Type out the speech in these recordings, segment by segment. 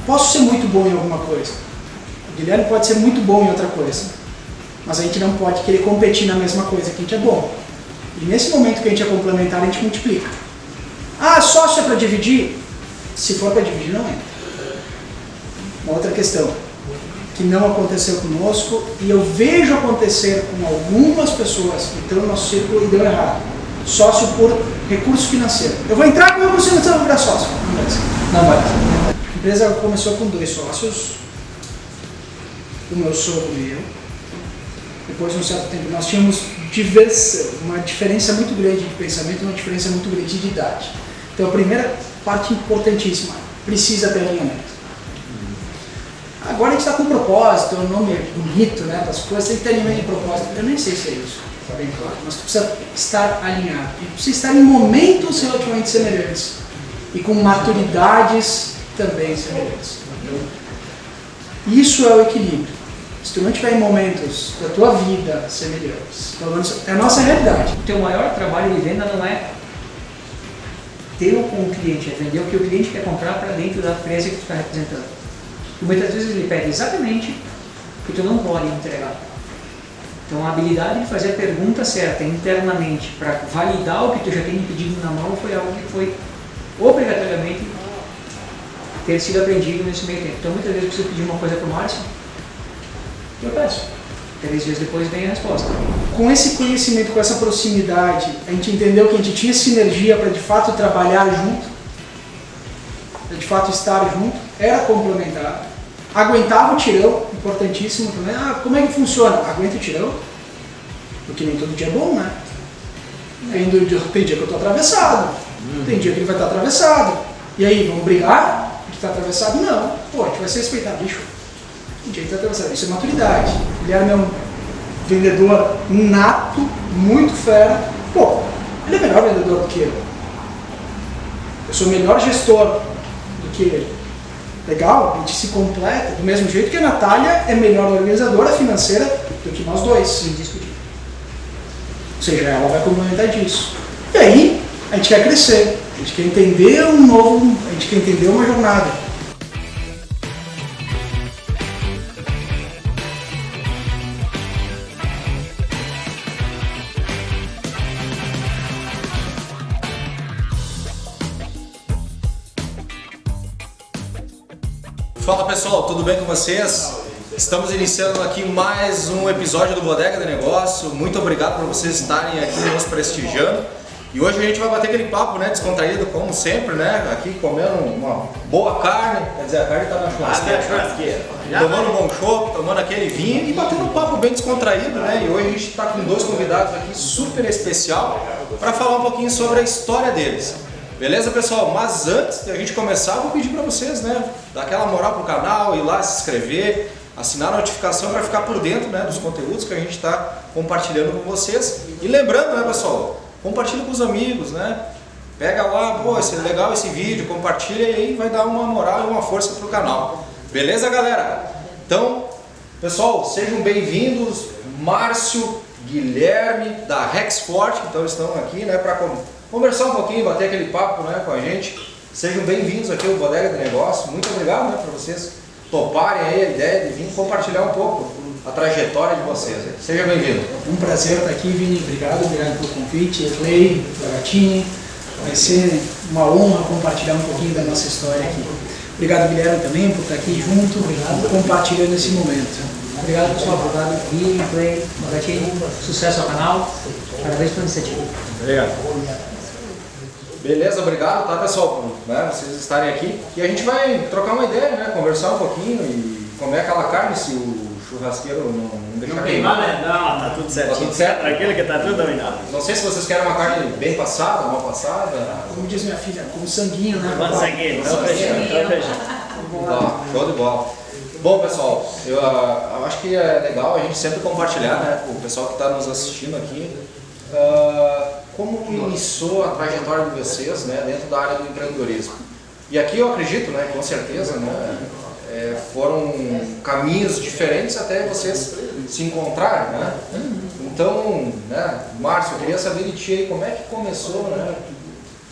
posso ser muito bom em alguma coisa, o Guilherme pode ser muito bom em outra coisa, mas a gente não pode querer competir na mesma coisa que a gente é bom. E nesse momento que a gente é complementar, a gente multiplica. Ah, sócio é para dividir? Se for para dividir, não entra. Uma outra questão que não aconteceu conosco e eu vejo acontecer com algumas pessoas que estão no nosso círculo e deu errado. Sócio por recurso financeiro. Eu vou entrar com o recurso financeiro, vou virar sócio. Não vai. A empresa começou com 2 sócios, o meu sogro e eu. Depois de um certo tempo nós tínhamos uma diferença muito grande de pensamento e uma diferença muito grande de idade. Então a primeira parte importantíssima, precisa ter alinhamento. Agora a gente está com um propósito, é um nome bonito, né, das coisas, tem que ter alinhamento de propósito. Eu nem sei se é isso, está bem claro, mas precisa estar alinhado. E precisa estar em momentos relativamente semelhantes e com maturidades também semelhantes. Isso é o equilíbrio. Se tu não tiver em momentos da tua vida semelhantes, pelo menos é a nossa realidade. O teu maior trabalho de venda não é ter com o cliente, é vender o que o cliente quer comprar para dentro da empresa que tu está representando. E muitas vezes ele pede exatamente o que tu não pode entregar. Então a habilidade de fazer a pergunta certa internamente para validar o que tu já tem pedido na mão foi algo que foi obrigatoriamente ter sido aprendido nesse meio tempo. Então muitas vezes eu preciso pedir uma coisa para o Márcio, eu peço. 3 dias depois vem a resposta. Com esse conhecimento, com essa proximidade, a gente entendeu que a gente tinha sinergia para de fato trabalhar junto, para de fato estar junto, era complementar. Aguentava o tirão, importantíssimo também. Ah, como é que funciona? Aguenta o tirão, porque nem todo dia é bom, né? Tem dia que eu estou atravessado, tem dia que ele vai estar atravessado. E aí, vamos brigar? Que está atravessado? Não. Pô, a gente vai se respeitar, bicho. Tem dia que está atravessado. Isso é maturidade. Ele era meu vendedor nato, muito fera. Pô, ele é melhor vendedor do que eu. Eu sou melhor gestor do que ele. Legal? A gente se completa do mesmo jeito que a Natália é melhor organizadora financeira do que nós dois. Indiscutível. Ou seja, ela vai complementar disso. E aí, a gente quer crescer. A gente quer entender a gente quer entender uma jornada. Fala pessoal, tudo bem com vocês? Estamos iniciando aqui mais um episódio do Bodega de Negócio. Muito obrigado por vocês estarem aqui nos prestigiando. E hoje a gente vai bater aquele papo, né, descontraído como sempre, né? Aqui comendo uma boa carne, quer dizer, a carne está na churrasqueira. Tomando um bom chopp, tomando aquele vinho e batendo um papo bem descontraído, né? E hoje a gente está com 2 convidados aqui super especial para falar um pouquinho sobre a história deles. Beleza, pessoal? Mas antes de a gente começar, eu vou pedir para vocês, né, dar aquela moral pro canal, ir lá se inscrever, assinar a notificação para ficar por dentro, né, dos conteúdos que a gente está compartilhando com vocês. E lembrando, né, pessoal, compartilha com os amigos, né? Pega lá, pô, esse é legal esse vídeo, compartilha e aí vai dar uma moral e uma força pro canal. Beleza, galera? Então, pessoal, sejam bem-vindos, Márcio, Guilherme da Rexforte, então estão aqui, né, para conversar um pouquinho, bater aquele papo, né, com a gente. Sejam bem-vindos aqui ao Bodega de Negócio. Muito obrigado, né, por vocês toparem aí a ideia de vir compartilhar um pouco a trajetória de vocês. Seja bem-vindo. Um prazer estar aqui, Vini. Obrigado pelo convite. Clay, Garatini. Vai ser uma honra compartilhar um pouquinho da nossa história aqui. Obrigado, Guilherme, também, por estar aqui junto, compartilhando esse momento. Obrigado, pessoal. Obrigado, Vini, Clay, Garatini. Sucesso ao canal. Parabéns pela iniciativa. Obrigado. Beleza, obrigado, tá, pessoal, por, né, vocês estarem aqui. E a gente vai trocar uma ideia, né, conversar um pouquinho e comer aquela carne se o churrasqueiro não deixar queimar, né? Não, tá tudo certinho. Tá tudo certo? Tranquilo que tá tudo dominado. Não sei se vocês querem uma carne bem passada, mal passada. Como diz minha filha, com sanguinho, né? Manda sanguinho, então fechando, então fechando. Show de bola. Bom, pessoal, eu acho que é legal a gente sempre compartilhar, né, com o pessoal que está nos assistindo aqui, como que iniciou a trajetória de vocês, né, dentro da área do empreendedorismo. E aqui eu acredito, né, com certeza, né, foram caminhos diferentes até vocês se encontrarem, né. Então, né, Márcio, eu queria saber de ti aí, como é que começou, né,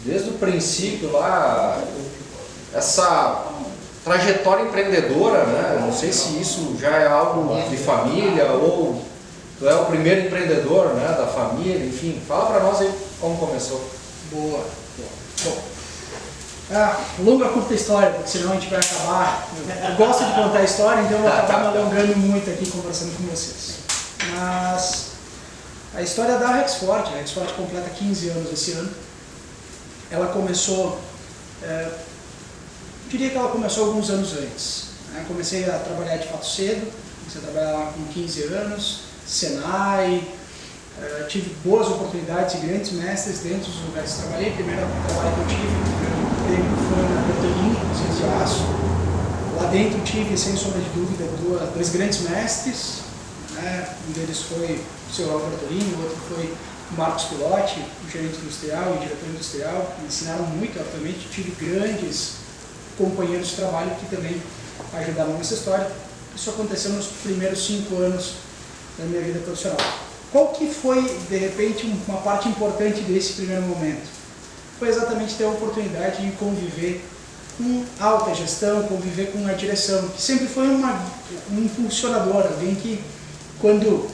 desde o princípio lá, essa trajetória empreendedora, né? Não sei se isso já é algo de família ou tu é o primeiro empreendedor, né, da família, enfim. Fala para nós aí como começou. Boa. Bom, longa, curta história, porque senão a gente vai acabar. Eu gosto de contar a história, então eu vou acabar me alongando muito aqui conversando com vocês. Mas a história da Rexforte, a Rexforte completa 15 anos esse ano. Ela começou, eu diria que ela começou alguns anos antes. Comecei a trabalhar de fato cedo, comecei a trabalhar lá com 15 anos, Senai, tive boas oportunidades e grandes mestres dentro dos lugares que trabalhei. O primeiro trabalho que eu tive, o primeiro emprego foi na Bertolini, Ciências de Aço. Lá dentro tive, sem sombra de dúvida, dois grandes mestres. Um deles foi o Sr. Bertolini, o outro foi o Marcos Pilotti, o gerente industrial e diretor industrial. Me ensinaram muito, obviamente. Tive grandes companheiros de trabalho que também ajudaram nessa história. Isso aconteceu nos primeiros 5 anos da minha vida profissional. Qual que foi, de repente, uma parte importante desse primeiro momento? Foi exatamente ter a oportunidade de conviver com alta gestão, conviver com a direção, que sempre foi um impulsionador, alguém que, quando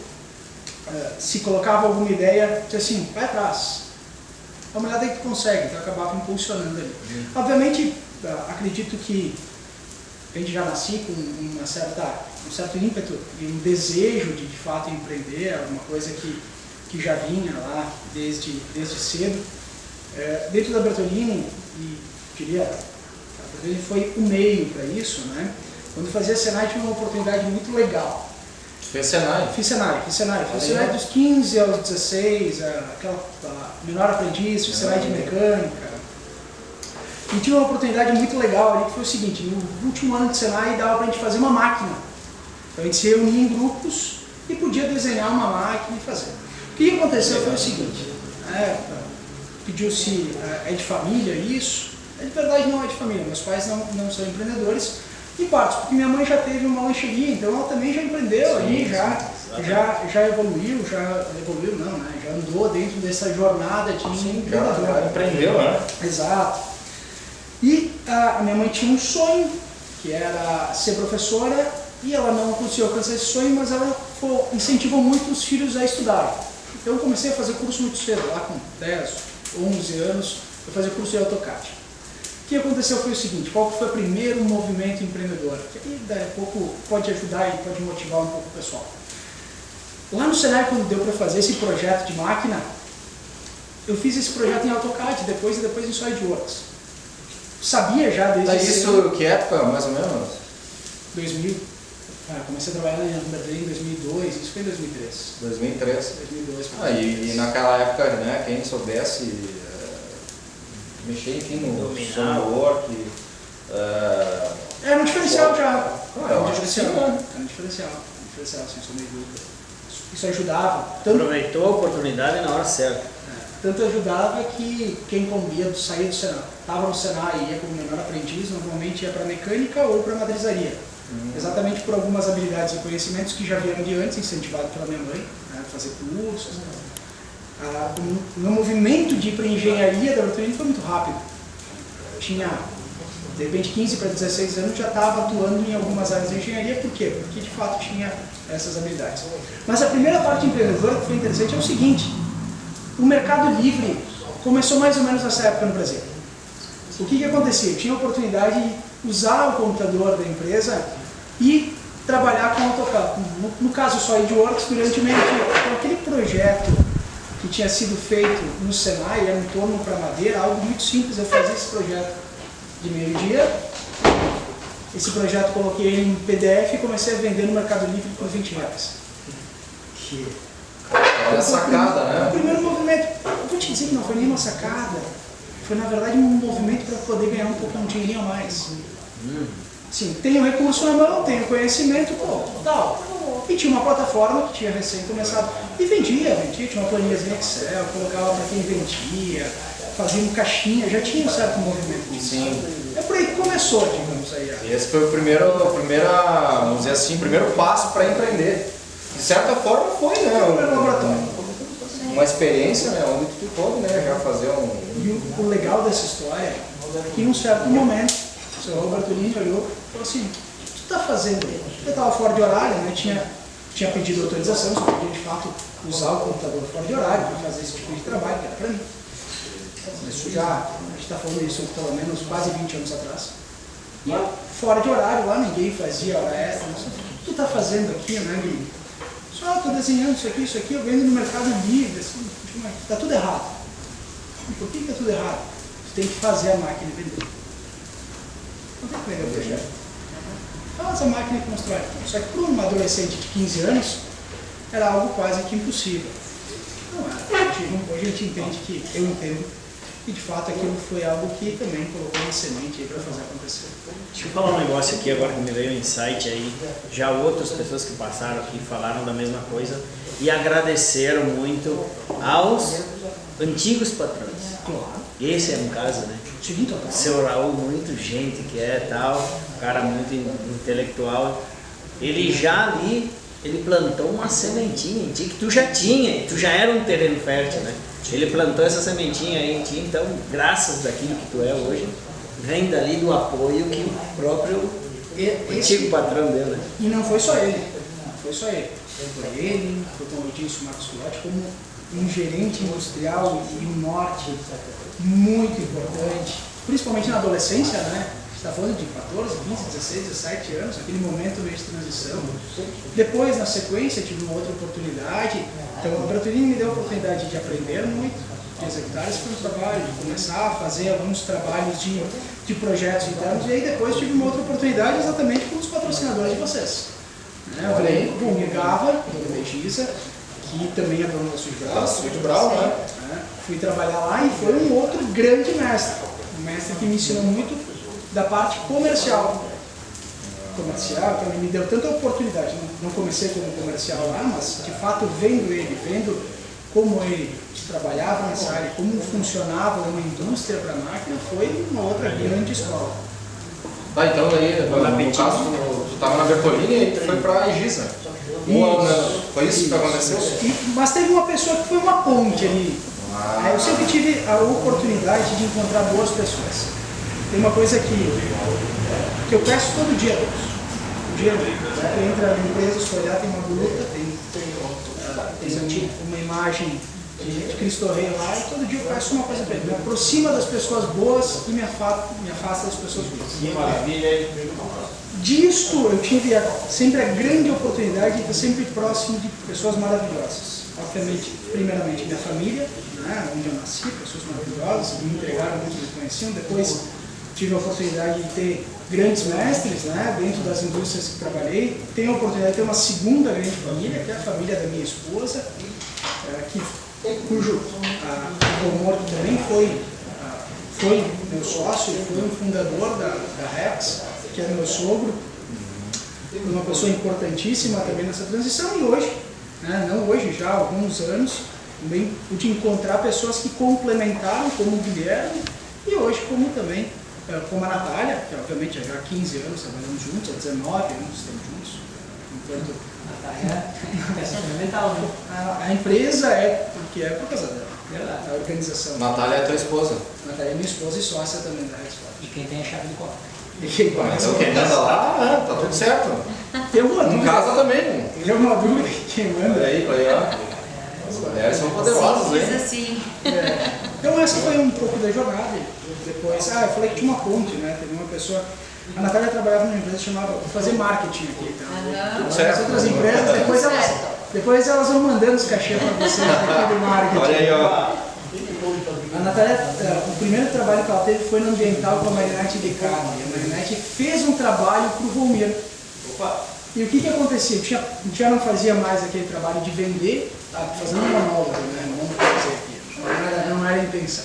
se colocava alguma ideia, dizia assim, vai atrás, é uma olhada que tu consegue, então eu acabava impulsionando ali. Obviamente, acredito que a gente já nasci com um certo ímpeto e um desejo de fato empreender, alguma coisa que já vinha lá desde cedo. Dentro da Bertolini, e diria, a Bertolini foi o meio para isso, né? Quando fazia Senai tive uma oportunidade muito legal. Fez Senai? Fiz Senai dos 15 aos 16, aquela menor aprendiz, fiz Senai de mecânica. E tive uma oportunidade muito legal ali, que foi o seguinte, no último ano de Senai dava para a gente fazer uma máquina. Então a gente se reunia em grupos e podia desenhar uma máquina e fazer. O que aconteceu foi o seguinte, pediu-se, é de família isso? De verdade não é de família, meus pais não são empreendedores, em parte porque minha mãe já teve uma lancheria, então ela também já empreendeu ali, já evoluiu, não, né? Já andou dentro dessa jornada de empreendedor. Já empreendeu, né? Exato. E a minha mãe tinha um sonho, que era ser professora, e ela não conseguiu alcançar esse sonho, mas ela incentivou muito os filhos a estudar. Então eu comecei a fazer curso muito cedo, lá com 10, 11 anos, eu fazia curso de AutoCAD. O que aconteceu foi o seguinte, qual foi o primeiro movimento empreendedor? Que aí daí a pouco pode ajudar e pode motivar um pouco o pessoal. Lá no Senai, quando deu para fazer esse projeto de máquina, eu fiz esse projeto em AutoCAD, depois em SolidWorks. Sabia já desde isso que época, mais ou menos? 2000. Comecei a trabalhar em Berlim em 2002, isso foi em 2003. 2003? 2002. E naquela época, né, quem soubesse mexer, enfim, no SolidWorks... Era um diferencial já. Era um diferencial, sem sombra de dúvida. Isso ajudava. Aproveitou a oportunidade na hora certa. Tanto ajudava que quem saía do Senai, estava no Senai e ia como menor aprendiz, normalmente ia para mecânica ou para madrizaria. Exatamente por algumas habilidades e conhecimentos que já vieram de antes, incentivado pela minha mãe, fazer cursos. O meu movimento de ir para engenharia da Bertolini foi muito rápido. Eu tinha, de repente, 15 para 16 anos, já estava atuando em algumas áreas de engenharia. Por quê? Porque de fato tinha essas habilidades. Mas a primeira parte empreendedora que foi interessante é o seguinte: o Mercado Livre começou mais ou menos nessa época no Brasil. O que acontecia? Eu tinha a oportunidade de usar o computador da empresa e trabalhar com AutoCAD. No caso SolidWorks, durante meio dia. Então, aquele projeto que tinha sido feito no Senai, era um torno para madeira, algo muito simples. Eu fazia esse projeto de meio-dia. Esse projeto coloquei ele em PDF e comecei a vender no Mercado Livre por R$20. Era sacada, né? O primeiro movimento, eu vou te dizer que não foi nenhuma sacada, foi na verdade um movimento para poder ganhar um pouco, um dinheirinho a mais. Sim, tenho recurso na mão, tenho conhecimento, tal. E tinha uma plataforma que tinha recém começado, e vendia, tinha uma planilhazinha Excel, colocava para quem vendia, fazia um caixinha, já tinha um certo movimento disso. Sim. É por aí que começou, digamos aí. Esse foi o vamos dizer assim, primeiro passo para empreender. De certa forma foi, né? Uma experiência, né? Onde tu pôde, né? Já fazer E o legal dessa história é que em um certo momento O seu Raul Bertolini olhou e falou assim, o que tu tá fazendo aí? Eu estava fora de horário, né? Tinha pedido autorização, só podia de fato usar o computador fora de horário para fazer esse tipo de trabalho, que era para mim. Isso já, a gente está falando isso pelo menos quase 20 anos atrás. E fora de horário, lá ninguém fazia hora extra, não sei o que tu tá fazendo aqui, né, Guilherme? Só estou desenhando isso aqui, eu vendo no Mercado Livre, assim, tá tudo errado. Por que tá tudo errado? Tu tem que fazer a máquina vender. Não tem que vender o projeto. Faz a máquina e constrói. Só que para um adolescente de 15 anos, era algo quase que impossível. Não era. Hoje a gente entende que, eu entendo, e de fato aquilo foi algo que também colocou uma semente aí para fazer acontecer. Deixa eu falar um negócio aqui agora que me veio um insight aí. Já outras pessoas que passaram aqui falaram da mesma coisa e agradeceram muito aos antigos patrões. Claro. Esse é um caso, né? Sim, total. Seu Raul, muito gente que é tal, um cara muito intelectual. Ele já ali, ele plantou uma sementinha em ti que tu já tinha, tu já era um terreno fértil, né? Ele plantou essa sementinha aí em ti, então, graças daquilo que tu é hoje, vem dali do apoio que o próprio antigo patrão deu, né? E não foi só ele, Foi ele, foi, como eu disse, o Marcos Culotti, como um gerente industrial e um norte muito importante, principalmente na adolescência, né? Você está falando de 14, 15, 16, 17 anos, aquele momento meio de transição. Depois, na sequência, tive uma outra oportunidade. Então, a Bertolini me deu a oportunidade de aprender muito, de executar esse trabalho, de começar a fazer alguns trabalhos de projetos internos. E aí, depois, tive uma outra oportunidade exatamente com os patrocinadores de vocês. Eu falei, bom, Gava, da Megisa, que também é dono da Sudibral, né? Fui trabalhar lá e foi um outro grande mestre. Um mestre que me ensinou muito da parte comercial. Então ele me deu tanta oportunidade. Não comecei como comercial lá, mas de fato vendo como ele trabalhava nessa área, como funcionava uma indústria para máquina, foi uma outra grande escola. Tá, então aí, no caso, tu estava na Bertolini e foi para a Egisa. Foi isso que aconteceu? Mas teve uma pessoa que foi uma ponte ali. Eu sempre tive a oportunidade de encontrar boas pessoas. Tem uma coisa que eu peço todo dia, o dia você entra na empresa, se olhar, tem uma gruta, tem uma imagem de Cristo Rei lá, e todo dia eu peço uma coisa para ele: me aproxima das pessoas boas e me afasta das pessoas ruins. Que maravilha, hein? Disto eu tive sempre a grande oportunidade de estar sempre próximo de pessoas maravilhosas. Obviamente, primeiramente minha família, né, onde eu nasci, pessoas maravilhosas, me entregaram muito, me conheciam. Depois tive a oportunidade de ter grandes mestres, né, dentro das indústrias que trabalhei. Tenho a oportunidade de ter uma segunda grande família, que é a família da minha esposa, cujo Morto também foi meu sócio, foi um fundador da Rex, que é meu sogro. Foi uma pessoa importantíssima também nessa transição. E hoje, né, não hoje, já há alguns anos, também pude encontrar pessoas que complementaram, como o Guilherme, e hoje como a Natália, que obviamente já há 15 anos trabalhamos juntos, há 19 anos estamos juntos. Enquanto Natália é fundamental, né? a empresa por causa dela, a organização. Natália é tua esposa. Natália é minha esposa e sócia também da Rex. E quem tem a chave do copo. Então quem manda lá, tá tudo certo. Tem uma Em dúvida. casa também. Tem uma dúvida quem manda. Olha aí, ó. As mulheres são poderosas, hein? Assim. Então essa foi um pouco da jogada. Depois, eu falei que tinha uma ponte, né? Teve uma pessoa. A Natália trabalhava numa empresa que chamava Fazer Marketing aqui. Então, certo. as outras empresas, depois elas vão mandando os cachês para vocês aqui do marketing. Olha aí, ó. A Natália, o primeiro trabalho que ela teve foi no ambiental com a Marinette de carne. E a Marinette fez um trabalho para o Volmir. E o que acontecia? Já não fazia mais aquele trabalho de vender, fazendo uma nova, né? Não vamos fazer aqui. Não era a intenção.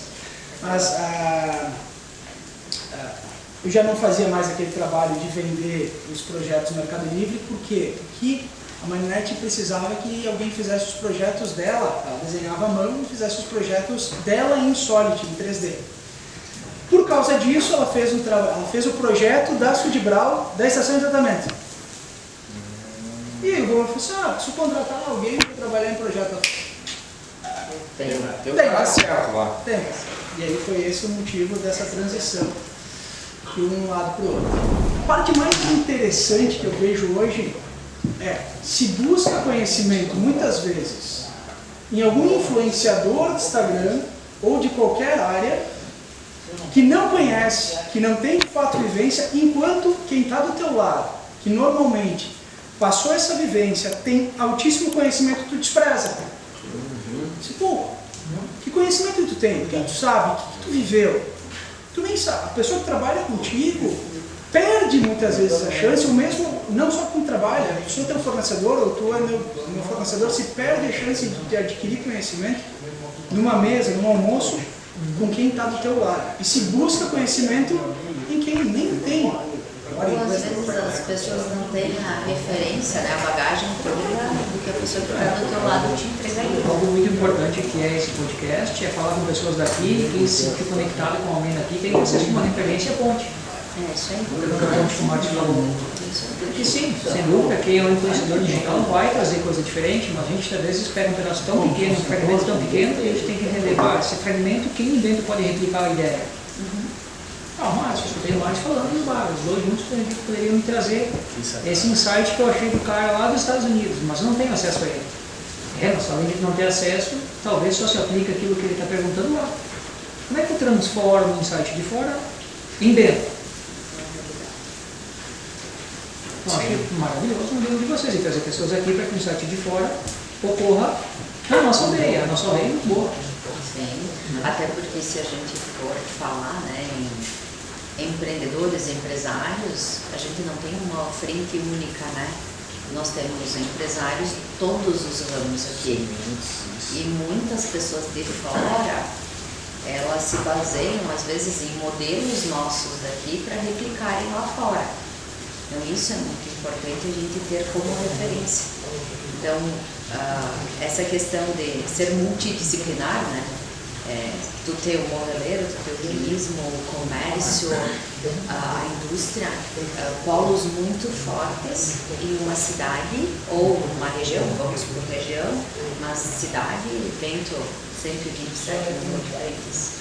Mas eu já não fazia mais aquele trabalho de vender os projetos no Mercado Livre. Por quê? Porque a Marinette precisava que alguém fizesse os projetos dela, ela desenhava à mão e fizesse os projetos dela em Solid, em 3D. Por causa disso, ela fez o projeto da Sudibral, da estação de tratamento. E o governo falou assim, preciso contratar alguém para trabalhar em projeto. Tem o cara certo lá. Tem. E aí foi esse o motivo dessa transição. de um lado para o outro. A parte mais interessante que eu vejo hoje é, se busca conhecimento muitas vezes em algum influenciador de Instagram ou de qualquer área que não conhece, que não tem de fato vivência, enquanto quem está do teu lado, que normalmente passou essa vivência, tem altíssimo conhecimento, tu despreza. Pô, que conhecimento tu tem? O que tu sabe? O que tu viveu? Tu nem sabe. A pessoa que trabalha contigo perde muitas vezes a chance, ou mesmo, não só com trabalho, eu sou teu fornecedor, ou tu é meu fornecedor, se perde a chance de adquirir conhecimento numa mesa, num almoço, com quem está do teu lado. E se busca conhecimento em quem nem tem. Ou às vezes as pessoas não têm a referência, né, a bagagem toda do que a pessoa que está do teu lado te entregaria. Algo muito importante que é esse podcast é falar com pessoas daqui, quem se sentir conectado com alguém daqui, tem acesso a uma referência ponte. É isso aí. Ponte com o Marcos falou. Porque sim, sem dúvida, quem é um influenciador digital vai trazer coisa diferente, mas a gente às vezes pega um pedaço tão pequeno, um fragmento tão pequeno, e a gente tem que relevar esse fragmento, quem dentro pode replicar a ideia. Ah, o Márcio, eu escutei o Márcio falando dos bares, os dois juntos poderiam me trazer esse insight que eu achei do cara lá dos Estados Unidos, mas eu não tenho acesso a ele. Mas além de não ter acesso, talvez só se aplique aquilo que ele está perguntando lá. Como é que eu transformo o insight de fora em dentro? Eu achei maravilhoso o modelo de vocês e trazer pessoas aqui para que o insight de fora ocorra na nossa aldeia. A nossa aldeia é muito boa. Sim, até porque se a gente for falar, né, em empreendedores, empresários, a gente não tem uma frente única, né? Nós temos empresários de todos os ramos aqui. E muitas pessoas de fora, elas se baseiam às vezes em modelos nossos daqui para replicarem lá fora. Então isso é muito importante a gente ter como referência. Então, essa questão de ser multidisciplinar, né? Tu ter o modeleiro, tu ter o turismo, o comércio, a indústria, polos muito fortes em uma cidade ou uma região, vamos por região, mas cidade, Bento 127 muito diferentes.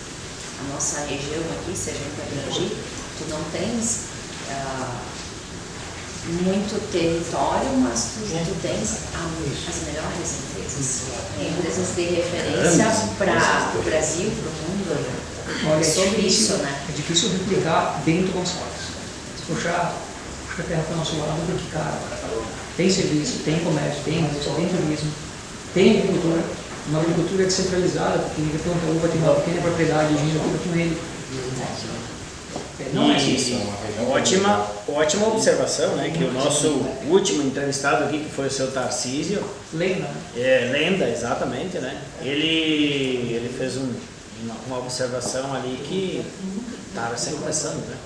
A nossa região aqui, se a gente abrangir, tu não tens muito território, mas tu tens as melhores empresas. Empresas de referência para o Brasil, para o mundo. Olha, Sobre isso, né? É difícil replicar Bento Gonçalves. Se puxar a terra para o nosso lado, porque, cara, tem serviço, tem comércio, tem indústria, tem turismo, tem agricultura, uma agricultura descentralizada, porque ninguém planta uva, tem uma pequena propriedade, a gente ocupa com ele. Não é isso. Ótima observação, né? Que o nosso último entrevistado aqui, que foi o seu Tarcísio. Lenda. Lenda, exatamente, né? Ele fez uma observação ali que estava sempre começando, né?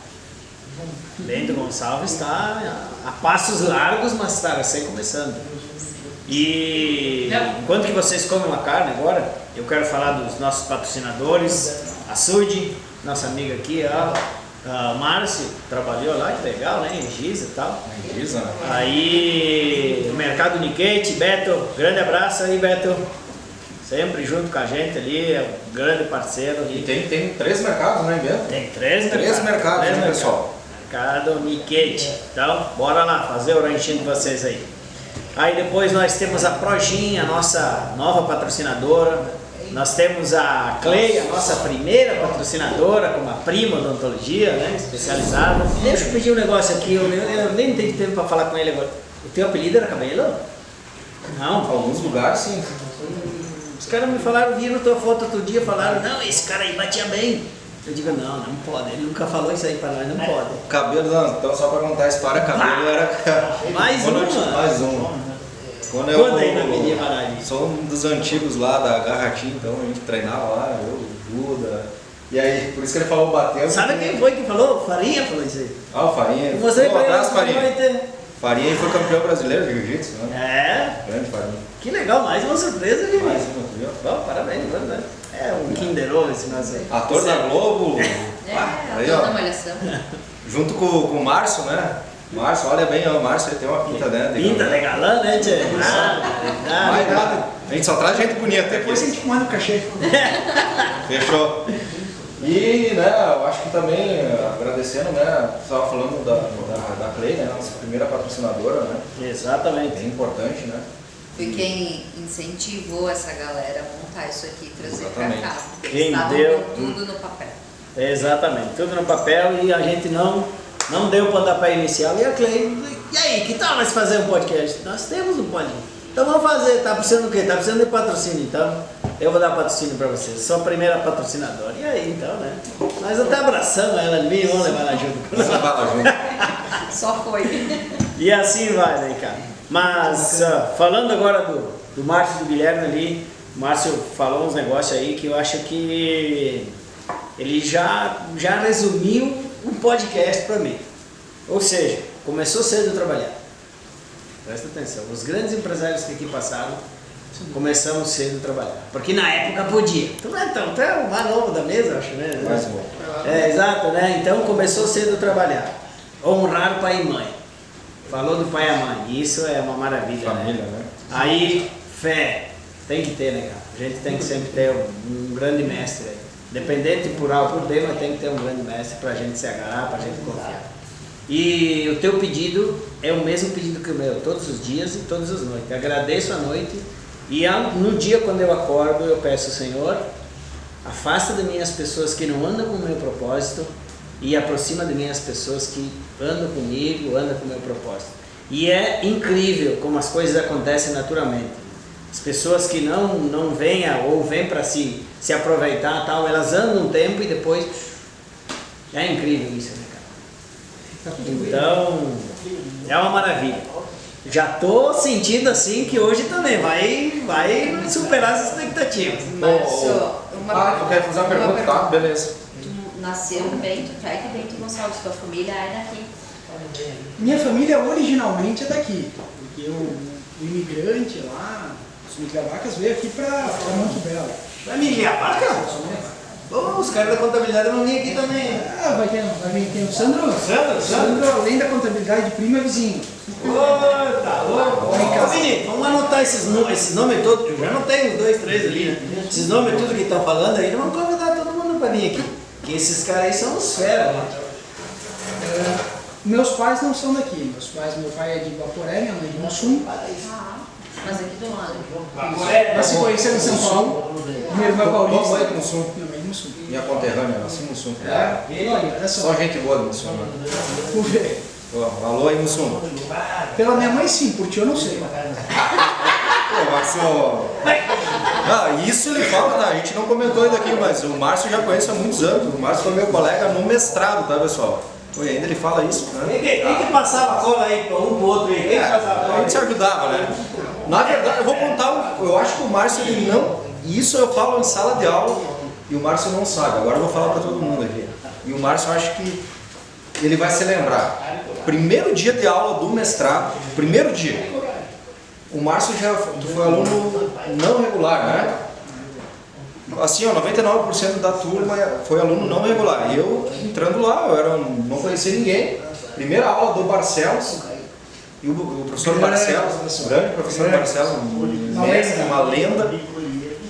Bento Gonçalves está a passos largos, mas está recém começando. E enquanto que vocês comem uma carne agora, eu quero falar dos nossos patrocinadores, a Sud, nossa amiga aqui, a Márcio, trabalhou lá, que legal, né? Em Giza e tal. Giza, né? Aí o Mercado Niquete, Beto, grande abraço aí, Beto. Sempre junto com a gente ali, é um grande parceiro. E tem 3 mercados, né, Bento? Tem 3 mercados, né, pessoal? Mercado Niquete. Então, bora lá fazer o ranchinho de vocês aí. Aí depois nós temos a Projinha, a nossa nova patrocinadora. Nós temos a Clay, a nossa primeira patrocinadora, como a prima odontologia, né, especializada. Deixa eu pedir um negócio aqui, eu nem tenho tempo para falar com ele agora. O teu apelido era Cabelo? Não. Em alguns lugares, sim. Os caras me falaram, viram tua foto outro dia, falaram, não, esse cara aí batia bem. Eu digo, não pode, ele nunca falou isso aí para nós, não pode. Cabelo, não, então só para contar a história, cabelo era... Mais uma. Mais um. Quando aí na mídia, Baralho? Sou um dos antigos lá da Garratinha, então a gente treinava lá, eu, o Duda. E aí, por isso que ele falou batendo. Sabe quem foi que falou? Farinha falou isso aí. Ah, o Farinha. Você um abraço, Farinha. vai ter. Farinha foi campeão brasileiro de jiu-jitsu, né? É. Grande Farinha. Que legal, mais uma surpresa, gente. Mais uma, viu? Bom, parabéns, né? É um Kinder Ovo esse nosso aí. Ator da Globo. Aí, Toda ó. malhação. Junto com o Márcio, né? Márcio, olha bem, ó, o Márcio ele tem uma pinta, né? Pinta de galã, né, tchê? Mais nada. A gente só traz gente bonita aqui. Depois a gente manda o cachê. Fechou. E, né, eu acho que também, agradecendo, né, você estava falando da Clay, né, nossa primeira patrocinadora, né? Exatamente. Bem importante, né? Foi quem incentivou essa galera a montar isso aqui e trazer pra Exatamente. cá. Quem Estavam deu- com tudo no papel. Exatamente, tudo no papel e a gente não deu o pontapé inicial. E a Clay, e aí, que tal nós fazer um podcast? Nós temos um podcast. Então vamos fazer, tá precisando do quê? Tá precisando de patrocínio, então eu vou dar patrocínio pra vocês. Sou a primeira patrocinadora. E aí, então, né? Nós até abraçamos ela ali, vamos levar ela junto. Vamos levar junto. Só foi. E assim vai, né, cara? Mas, falando agora do Márcio e do Guilherme ali, o Márcio falou uns negócios aí que eu acho que ele já resumiu um podcast para mim. Ou seja, começou cedo a trabalhar. Presta atenção, os grandes empresários que aqui passaram, começamos cedo a trabalhar. Porque na época podia. Tu não é tão, tu é o mais novo da mesa, acho, né? Mais bom. É, exato, né? Então começou cedo a trabalhar. Honrar o pai e mãe. Falou do pai e a mãe. Isso é uma maravilha, Família, né? né? Aí, fé. Tem que ter, né, cara? A gente tem que sempre ter um grande mestre aí. Dependente por A ou por B, mas tem que ter um grande mestre pra gente se agarrar, pra gente confiar. E o teu pedido é o mesmo pedido que o meu, todos os dias e todas as noites. Agradeço à noite e no dia quando eu acordo eu peço, Senhor, afasta de mim as pessoas que não andam com o meu propósito e aproxima de mim as pessoas que andam comigo, andam com o meu propósito. E é incrível como as coisas acontecem naturalmente. As pessoas que não vêm ou vêm para se aproveitar, tal, elas andam um tempo e depois... É incrível isso, né, cara? Então, é uma maravilha. Já tô sentindo assim que hoje também vai superar as expectativas. Márcio, Eu quero fazer uma pergunta, tá? Beleza. Tu nasceu em Bento, tu é de Bento Gonçalves, tua família é daqui. Minha família originalmente é daqui, porque o imigrante lá, os Migliavacas, veio aqui para Monte Belo. Vai me ligar, cara? Os caras da contabilidade vão vir aqui também. Ah, vai vir quem? O Sandro? Sandro, além da contabilidade, primo é vizinho. Ô, tá louco. Ô, menino, vamos anotar esses nomes todos. Eu já anotei uns 2, 3 ali, né? Esses nomes tudo que estão falando aí, vamos convidar todo mundo para vir aqui. Que esses caras aí são os feras, né? Meus pais não são daqui. Meu pai é de Guaporé, minha mãe é de Mussum. Mas aqui do lado. Nós se conheceram em São Paulo. Meu irmão é paulista. Qual mãe de Mussum? Minha mãe é de Mussum. Minha conterrânea, nasci em Mussum. Olha Só só. gente boa de Mussum, né? Por ver. Ó, alô aí, Mussum. Pela minha mãe sim, por ti eu não sei. Pô, Márcio... Ah, isso ele fala, tá? A gente não comentou ainda aqui, mas o Márcio eu já conheço há muitos anos. O Márcio foi meu colega no mestrado, tá, pessoal? E ainda ele fala isso, né? Quem que passava cola aí para um pro outro aí? Quem que passava A cola? gente se ajudava, né? Na verdade, eu vou contar, eu acho que o Márcio, ele não... Isso eu falo em sala de aula e o Márcio não sabe. Agora eu vou falar para todo mundo aqui. E o Márcio, eu acho que ele vai se lembrar. Primeiro dia de aula do mestrado, primeiro dia. O Márcio tu foi aluno não regular, né? Assim, ó, 99% da turma foi aluno não regular. E eu entrando lá, não conhecia ninguém. Primeira aula do Barcelos. E o professor Barcelos, grande professor Barcelos, um mestre, uma lenda.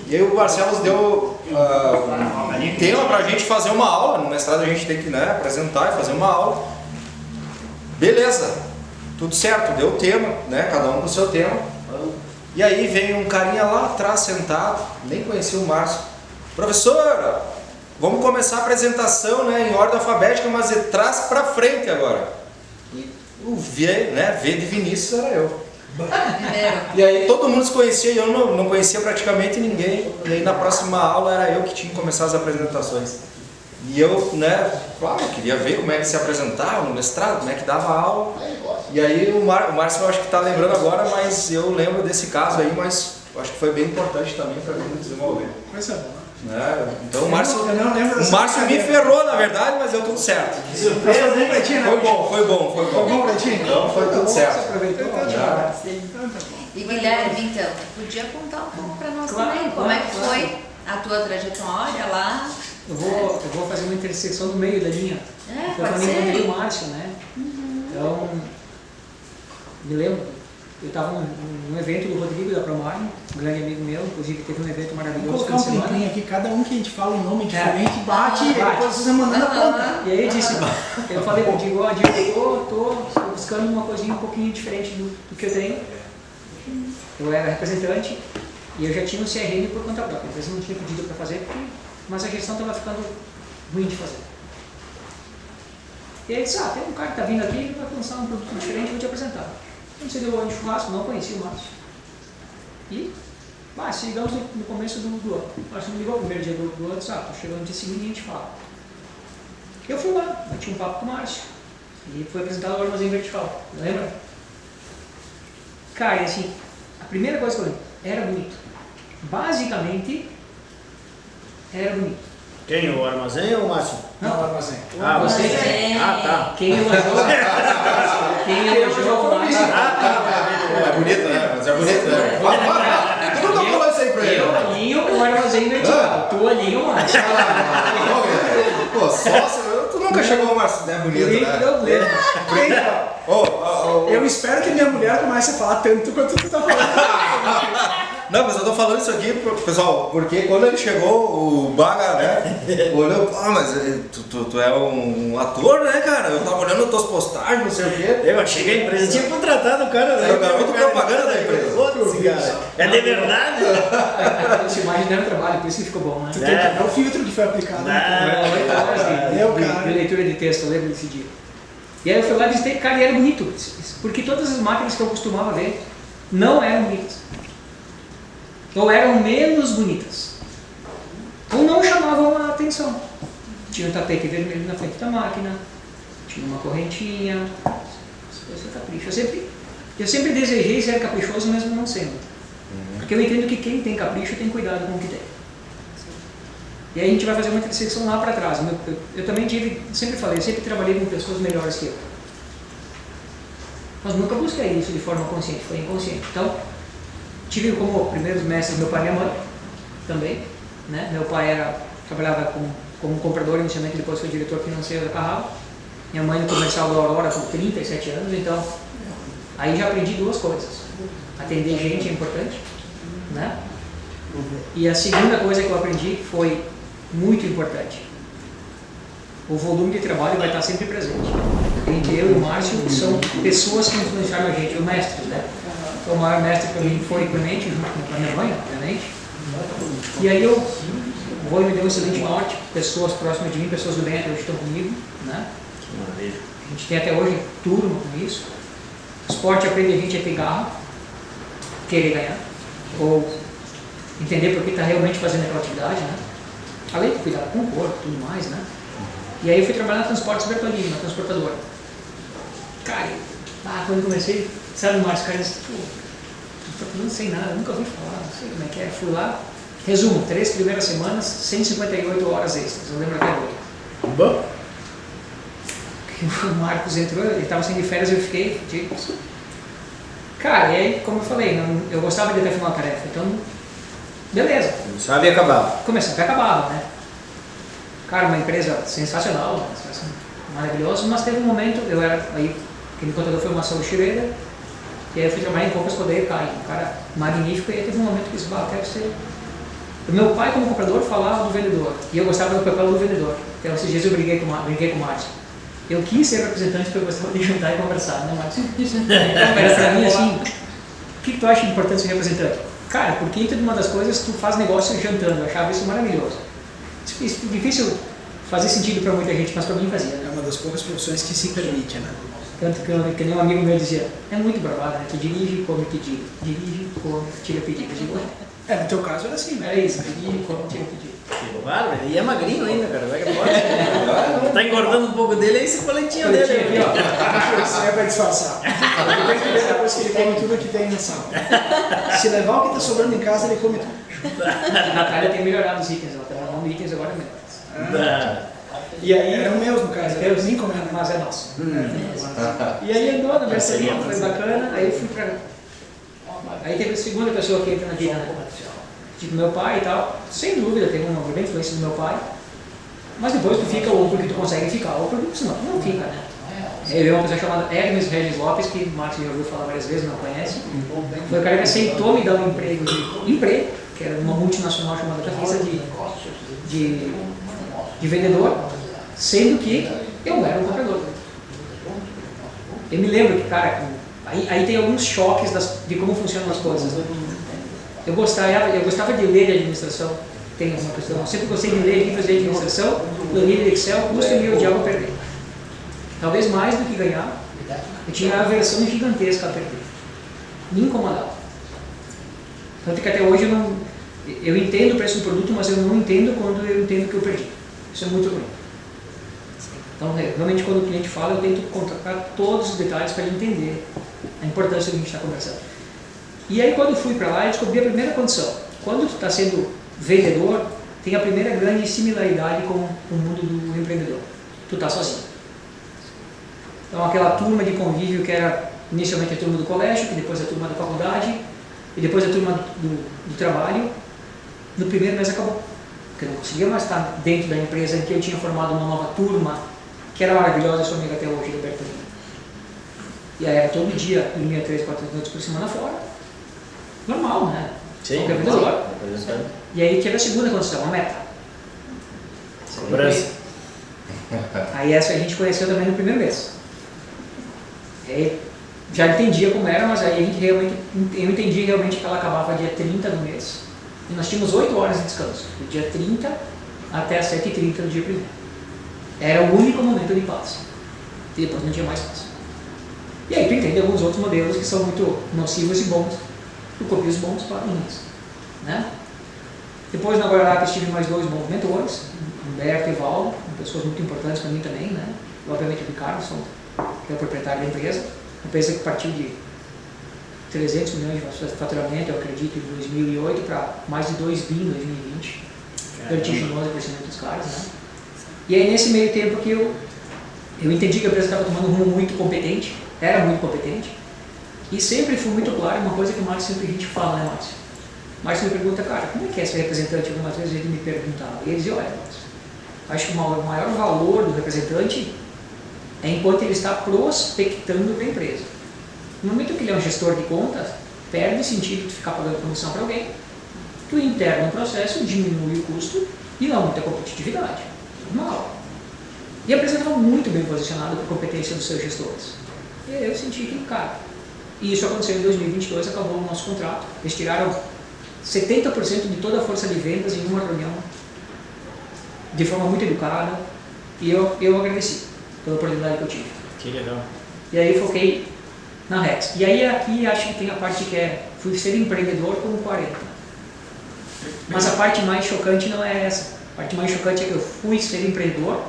E aí o Barcelos deu um tema pra gente fazer uma aula. No mestrado a gente tem que, né, apresentar e fazer uma aula. Beleza, tudo certo, deu o tema, né, cada um com o seu tema. E aí vem um carinha lá atrás sentado, nem conhecia o Márcio. Professor, vamos começar a apresentação, né, em ordem alfabética, mas de trás para frente agora. E o V, né, V de Vinícius era eu. E aí todo mundo se conhecia e eu não conhecia praticamente ninguém. E aí na próxima aula era eu que tinha que começar as apresentações. E eu, né, claro, queria ver como é que se apresentava no mestrado, como é que dava aula. E aí o Márcio eu acho que está lembrando agora, mas eu lembro desse caso aí, mas eu acho que foi bem importante também para mim desenvolver. Coisa boa. Né? Então o Márcio dessa me ferrou na verdade, mas deu tudo certo. Foi bom pra ti, né? Foi bom. Foi bom pra ti? Então foi tudo certo. Você aproveitou? Já. E Guilherme, então, podia contar um pouco para nós Claro, também, como claro, é que foi a tua trajetória lá? Eu vou fazer uma intersecção no meio da linha. Foi Pode quando eu encontrei ser. o Márcio, né? Então, me lembro, eu estava num evento do Rodrigo da Promare, um grande amigo meu, inclusive teve um evento Vamos maravilhoso colocar um semana. plim aqui, cada um que a gente fala um nome diferente, bate, e bate. depois vocês mandando apontar. E aí eu disse, eu falei pro Diego, ó, Diego, eu tô buscando uma coisinha um pouquinho diferente do que eu tenho. Eu era representante e eu já tinha um CRM por conta própria, às vezes não tinha pedido para fazer, mas a gestão estava ficando ruim de fazer. E aí disse, tem um cara que está vindo aqui, ele vai lançar um produto diferente, eu vou te apresentar. Não sei, deu de churrasco, não conhecia o Márcio. E, se ligamos no começo do ano. O Márcio me ligou no primeiro dia do ano, disse, tô chegando no dia seguinte e a gente fala. Eu fui lá, eu tinha um papo com o Márcio. E foi apresentado o armazém vertical, lembra? Cara, e assim, a primeira coisa que eu lembro, era bonito. Basicamente, era bonito. Quem? O armazém ou o Márcio? Não, armazém. Você, tá. quem elogiou o Márcio. É bonito, né? Mas é bonito, né? Tu nunca falou isso aí pra ele. Eu alinho o armazém vertical, tu alinha o Márcio. Pô, sócio, tu nunca chegou a uma ideia bonita, Tem né? problema. Eu espero que minha mulher comece a falar tanto quanto tu tá falando. Não, mas eu tô falando isso aqui, pessoal, porque quando ele chegou, o Baga, né, olhou, mas tu é um ator, né, cara? Eu tava olhando as tuas postagens, não sei o quê. Eu achei que a empresa tinha contratado o cara, né? Era o garoto propaganda da empresa. Putz, cara. É de verdade? Esse imagem deram trabalho, por isso que ficou bom, né? Tu tem que ver o filtro que foi aplicado. De leitura de texto, eu lembro desse dia. E aí eu fui lá e visitei, cara, e era bonito, porque todas as máquinas que eu costumava ver não eram bonitas. Ou eram menos bonitas. Ou não chamavam a atenção. Tinha um tapete vermelho na frente da máquina, tinha uma correntinha, esse capricho. Eu sempre desejei ser caprichoso, mesmo não sendo. Porque eu entendo que quem tem capricho tem cuidado com o que tem. E aí a gente vai fazer uma intersecção lá para trás. Eu também sempre falei, eu sempre trabalhei com pessoas melhores que eu. Mas nunca busquei isso de forma consciente, foi inconsciente. Então, tive como primeiros mestres meu pai e minha mãe, também. Né? Meu pai trabalhava como comprador inicialmente, depois foi diretor financeiro da Carral. Minha mãe no comercial da Aurora com 37 anos, então aí já aprendi duas coisas. Atender gente é importante, né? E a segunda coisa que eu aprendi foi muito importante. O volume de trabalho vai estar sempre presente. Entre eu e o Márcio são pessoas que influenciaram a gente, os mestres, né? O maior mestre para mim foi o Clemente, junto com a minha mãe, obviamente. E aí o Rui me deu um excelente norte, pessoas próximas de mim, pessoas do bem até hoje estão comigo, né? A gente tem até hoje turma com isso. O esporte aprende a gente a ter garra, querer ganhar, ou entender por que está realmente fazendo aquela atividade, né? Além de cuidar com o corpo e tudo mais, né? E aí eu fui trabalhar na Transportes Bertolini, na transportadora. Cara, quando eu comecei, sabe, o Márcio, cara, eu não sei nada, nunca ouvi falar, não sei como é que é. Fui lá, resumo, 3 primeiras semanas, 158 horas extras, eu lembro até hoje. Bom. O Marcos entrou, ele estava saindo de férias e eu fiquei, tipo, cara, e aí, como eu falei, eu gostava de ter final a tarefa, então, beleza. Sabe e acabava. Começava e acabava, né? Cara, uma empresa sensacional, maravilhosa, mas teve um momento, aquele contador foi uma Marcelo Schroeder, e aí eu fui trabalhar em compras com o Odeio Caio, um cara magnífico, e aí teve um momento que eu disse, quero ser... O meu pai, como comprador, falava do vendedor, e eu gostava do papel do vendedor. Então, esses dias eu briguei com o Márcio. Eu quis ser representante porque eu gostava de juntar e conversar, né, Márcio? Era pra mim assim, o que tu acha importante ser representante? Cara, porque entre uma das coisas, tu faz negócio jantando, eu achava isso maravilhoso. Difícil fazer sentido para muita gente, mas para mim fazia. É uma das poucas profissões que se permite, né? Tanto que nem um amigo meu dizia, é muito bravado, né? Tu dirige, come pedido. Dirige, come, tira pedido. No teu caso era assim, né? É isso, dirige, come, tira pedido. Que bárbaro, e é magrinho ainda, cara. Vai que pode. Tá engordando um pouco dele, é esse coletinho dele Aqui, ó. Isso é pra disfarçar. Depois que ele come tudo que tem na sala. Se levar o que tá sobrando em casa, ele come tudo. A Natália tem melhorado os itens, ela tá lavando itens agora mesmo. E aí eram meus, no caso, eu nem comendo. Mas é nosso. E aí andou na mercearia, foi bacana, aí eu fui pra... Aí teve a segunda pessoa que entra na vida, né? Tipo meu pai e tal, sem dúvida tem uma grande influência do meu pai, mas depois tu fica ou porque tu consegue ficar, ou porque senão tu não fica, né? Eu vi uma pessoa chamada Hermes Regis Lopes, que o Marcos já ouviu falar várias vezes, não conhece. Foi o cara que aceitou me dar um emprego, que era uma multinacional chamada Cafisa de vendedor, sendo que eu era um comprador. Eu me lembro que, cara, aí tem alguns choques de como funcionam as coisas. Né? Eu gostava de ler de administração, tem uma questão, eu sempre gostei de ler livros de administração, planilha de Excel, custo e me odiava perder. Talvez mais do que ganhar, eu tinha a aversão gigantesca a perder. Me incomodava. Tanto que até hoje eu entendo o preço do produto, mas eu não entendo quando eu entendo que eu perdi. Isso é muito ruim. Então, realmente, quando o cliente fala, eu tento contratar todos os detalhes para ele entender a importância do que a gente está conversando. E aí, quando eu fui para lá, eu descobri a primeira condição. Quando tu está sendo vendedor, tem a primeira grande similaridade com o mundo do empreendedor. Tu está sozinho. Então, aquela turma de convívio que era inicialmente a turma do colégio, que depois a turma da faculdade, e depois a turma do trabalho, no primeiro mês acabou. Porque eu não conseguia mais estar dentro da empresa em que eu tinha formado uma nova turma, que era maravilhosa, sou amiga até hoje, do Bertolini. E aí era todo dia, dormia 3, 4 noites por semana fora. Normal, né? Sim, qualquer vendedor. representante. E aí teve a segunda condição, a meta. Cobrança. Aí essa a gente conheceu também no primeiro mês. E aí já entendia como era, mas aí a gente eu entendi realmente que ela acabava dia 30 do mês. E nós tínhamos 8 horas de descanso, do dia 30 até as 7h30 do dia 1º. Era o único momento de paz. E depois não tinha mais paz. E aí tu entende alguns outros modelos que são muito nocivos e bons. Tu copia os bons para ruins. Né? Depois na Guararapes estive mais 2 bons mentores, Humberto e Valdo, pessoas muito importantes para mim também. Né? Obviamente o Ricardo, que é o proprietário da empresa. Uma empresa que partiu de 300 milhões de faturamento, eu acredito, em 2008 para mais de 2 bi em 2020. Vertiginoso o crescimento dos caras. Né? E aí nesse meio tempo que eu entendi que a empresa estava tomando um rumo muito competente, era muito competente, e sempre fui muito claro, uma coisa que o Márcio sempre a gente fala, né, Márcio? O Márcio me pergunta, cara, como é que é ser representante? Algumas vezes ele me perguntava, e ele dizia, olha, Márcio, acho que o maior valor do representante é enquanto ele está prospectando para a empresa. No momento que ele é um gestor de contas, perde sentido de ficar pagando comissão para alguém. Tu interna o processo, diminui o custo e aumenta a competitividade. Normal. E a empresa estava muito bem posicionada para a competência dos seus gestores. E aí eu senti que, cara, e isso aconteceu em 2022, acabou o nosso contrato. Eles tiraram 70% de toda a força de vendas em uma reunião, de forma muito educada, e eu agradeci pela oportunidade que eu tive. Que legal. E aí eu foquei na Rex. E aí aqui acho que tem a parte que fui ser empreendedor com 40. Mas a parte mais chocante não é essa. A parte mais chocante é que eu fui ser empreendedor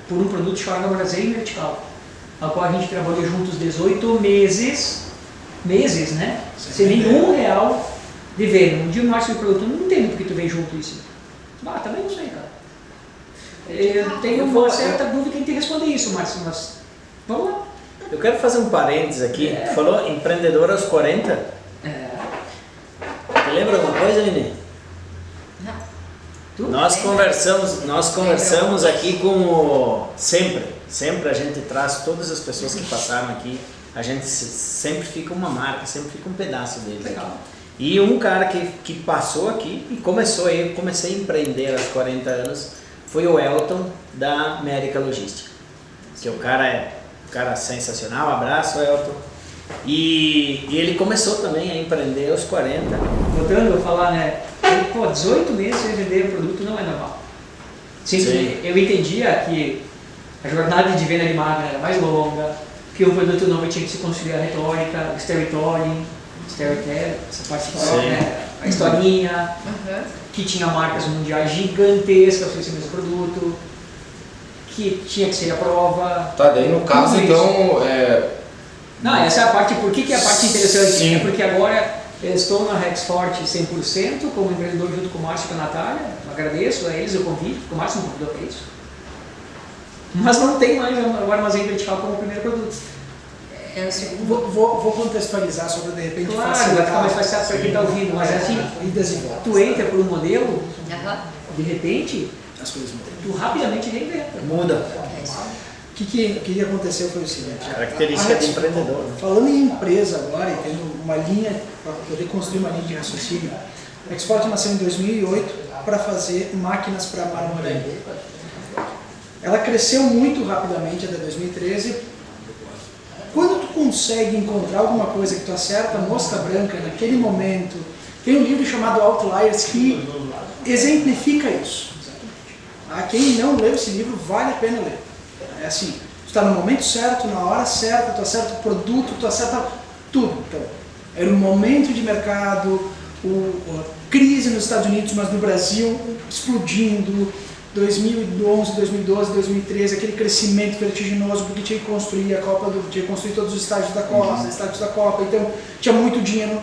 por um produto chamado Armazém Vertical, ao qual a gente trabalhou juntos 18 meses, né? Sem nenhum real de venda. Um dia o Márcio me perguntou, não entendo porque tu veio junto isso. Também não sei, cara. Eu tenho uma certa dúvida em te responder isso, Márcio, mas vamos lá. Eu quero fazer um parênteses aqui. Tu falou empreendedor aos 40? Tu lembra alguma coisa, Nini? Nós conversamos aqui com sempre a gente traz todas as pessoas que passaram aqui, a gente sempre fica uma marca, sempre fica um pedaço deles. Legal. E um cara que passou aqui e comecei a empreender aos 40 anos, foi o Elton da América Logística, que o cara é um cara sensacional, abraço Elton. E ele começou também a empreender aos 40. Voltando a falar, né? 18 meses sem vender o produto não é normal. Sim. Eu entendia que a jornada de venda de marca era mais longa, que um produto novo tinha que se construir a retórica, o storytelling, essa parte que né? A historinha, que tinha marcas mundiais gigantescas para esse mesmo produto, que tinha que ser a prova. Tá, daí no caso então... Não, essa é a parte, por que é a parte interessante? Sim. É porque agora eu estou na Rexforte 100% como empreendedor junto com o Márcio e com a Natália, agradeço a eles o convite, porque o Márcio me convidou para isso. Mas não tem mais o Armazém Vertical como primeiro produto. Vou contextualizar sobre de repente claro, vai ficar mais fácil para quem está ouvindo, mas assim, tu entra por um modelo, de repente, as coisas mudam. tu rapidamente reinventa. Muda. que aconteceu foi o seguinte. Característica de empreendedor, né? Falando em empresa agora, e tendo uma linha, para poder construir uma linha de raciocínio, a Export nasceu em 2008 para fazer máquinas para marmoraria. Ela cresceu muito rapidamente até 2013. Quando tu consegue encontrar alguma coisa que tu acerta a mosca branca naquele momento, tem um livro chamado Outliers que exemplifica isso. Quem não leu esse livro, vale a pena ler. É assim, tu está no momento certo, na hora certa, tu acerta o produto, tu acerta tudo. Então, era um momento de mercado, a crise nos Estados Unidos, mas no Brasil explodindo, 2011, 2012, 2013, aquele crescimento vertiginoso, porque tinha que construir a Copa, tinha que construir todos os estádios da Copa, então tinha muito dinheiro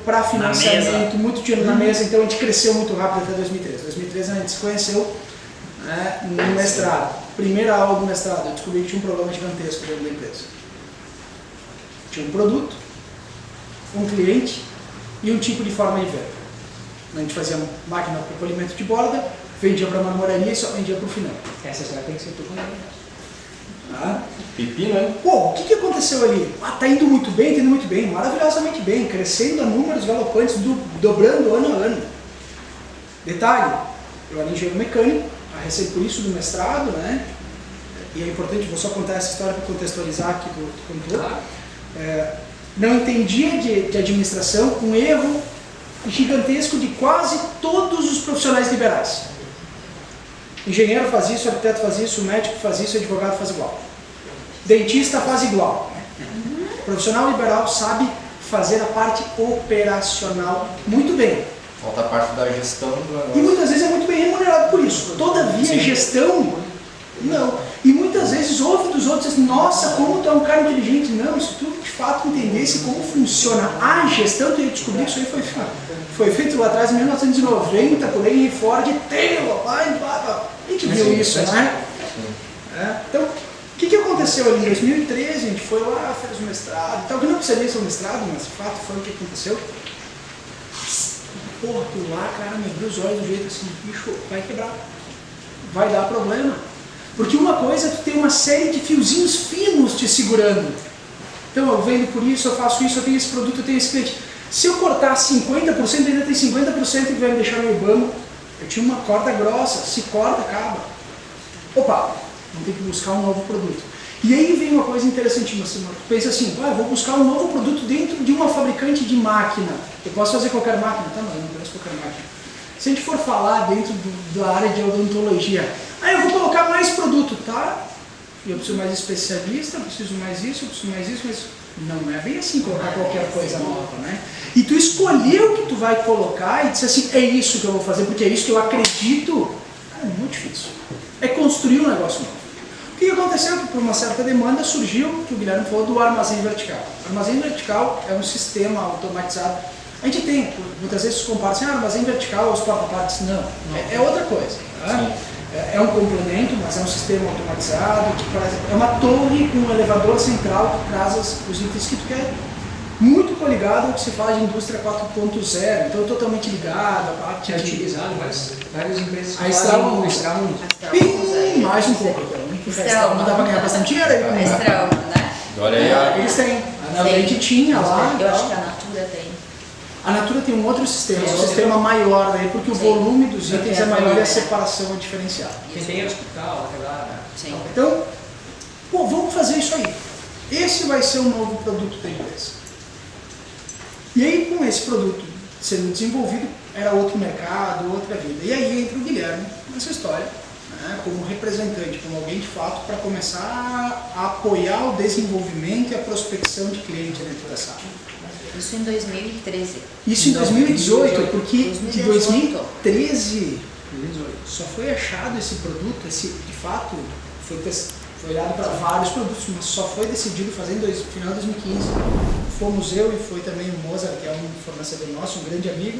para financiamento, muito dinheiro na mesa, então a gente cresceu muito rápido até 2013. 2013 a gente se conheceu no mestrado. Primeira aula do mestrado, eu descobri que tinha um problema gigantesco dentro da empresa. Tinha um produto, um cliente e um tipo de forma de venda. A gente fazia máquina para polimento de borda, vendia para marmoraria e só vendia para o final. Essa já tem que ser tudo. Pepino, hein? Pô, o que aconteceu ali? Tá indo muito bem, maravilhosamente bem, crescendo a números galopantes, dobrando ano a ano. Detalhe, eu era engenheiro mecânico, recebo por isso do mestrado, né? E é importante, vou só contar essa história para contextualizar aqui do que tu contou. Não entendia de administração, um erro gigantesco de quase todos os profissionais liberais. Engenheiro faz isso, arquiteto faz isso, médico faz isso, advogado faz igual. Dentista faz igual. Profissional liberal sabe fazer a parte operacional muito bem. Falta a parte da gestão do negócio. E muitas vezes é muito bem remunerado por isso. Todavia, gestão, não. E muitas vezes ouve dos outros, nossa, como tu é um cara inteligente. Não, se tu de fato entendesse como funciona a gestão, tu ia descobrir que isso aí foi feito lá atrás, em 1990, por aí, em Ford, Taylor, a gente viu isso, né? Então, o que aconteceu ali? Em 2013, a gente foi lá, fez o mestrado, tal, que não precisaria ser um mestrado, mas de fato foi o que aconteceu. Porra, tu lá, cara, me abriu os olhos do jeito assim, bicho, vai quebrar, vai dar problema. Porque uma coisa é tu ter uma série de fiozinhos finos te segurando. Então eu vendo por isso, eu faço isso, eu tenho esse produto, eu tenho esse cliente. Se eu cortar 50%, ainda tem 50% que vai me deixar meio banco. Eu tinha uma corda grossa, se corta, acaba. Opa, vamos ter que buscar um novo produto. E aí vem uma coisa interessantíssima, tu pensa assim, eu vou buscar um novo produto dentro de uma fabricante de máquina. Eu posso fazer qualquer máquina? Tá, não, não conheço qualquer máquina. Se a gente for falar dentro da área de odontologia, eu vou colocar mais produto, tá? Eu preciso mais especialista, eu preciso mais isso, mas não é bem assim colocar qualquer coisa nova, né? E tu escolheu o que tu vai colocar e disse assim, é isso que eu vou fazer, porque é isso que eu acredito. Cara, é muito difícil. É construir um negócio novo. O que aconteceu? Que por uma certa demanda surgiu, que o Guilherme falou, do armazém vertical. O armazém vertical é um sistema automatizado. A gente tem, muitas vezes se compara assim, armazém vertical, os quatro partes. Não, é outra coisa. Tá? É um complemento, mas é um sistema automatizado, é uma torre com um elevador central que traz os itens que tu quer. Muito coligado ao que se fala de indústria 4.0, então totalmente ligado, a parte utilizado, mas várias empresas a Extraum, mais um pouco. Não dá para ganhar bastante dinheiro aí. A Extraum, né? Olha aí, eles têm. A gente tinha lá. Eu acho que a Natura tem. A Natura tem um outro sistema, um sistema maior aí, porque o volume dos itens é maior e a separação é diferenciada. Quem tem hospital, aquela. Então, vamos fazer isso aí. Esse vai ser o novo produto da empresa. E aí, com esse produto sendo desenvolvido, era outro mercado, outra vida. E aí entra o Guilherme nessa história, né, como representante, como alguém de fato, para começar a apoiar o desenvolvimento e a prospecção de cliente dentro dessa área. Isso em 2013. Isso em 2018, porque 2018. de 2013 só foi achado esse produto, de fato, foi olhado para vários produtos, mas só foi decidido fazer no final de 2015. Fomos eu e foi também o Mozart, que é um fornecedor nosso, um grande amigo.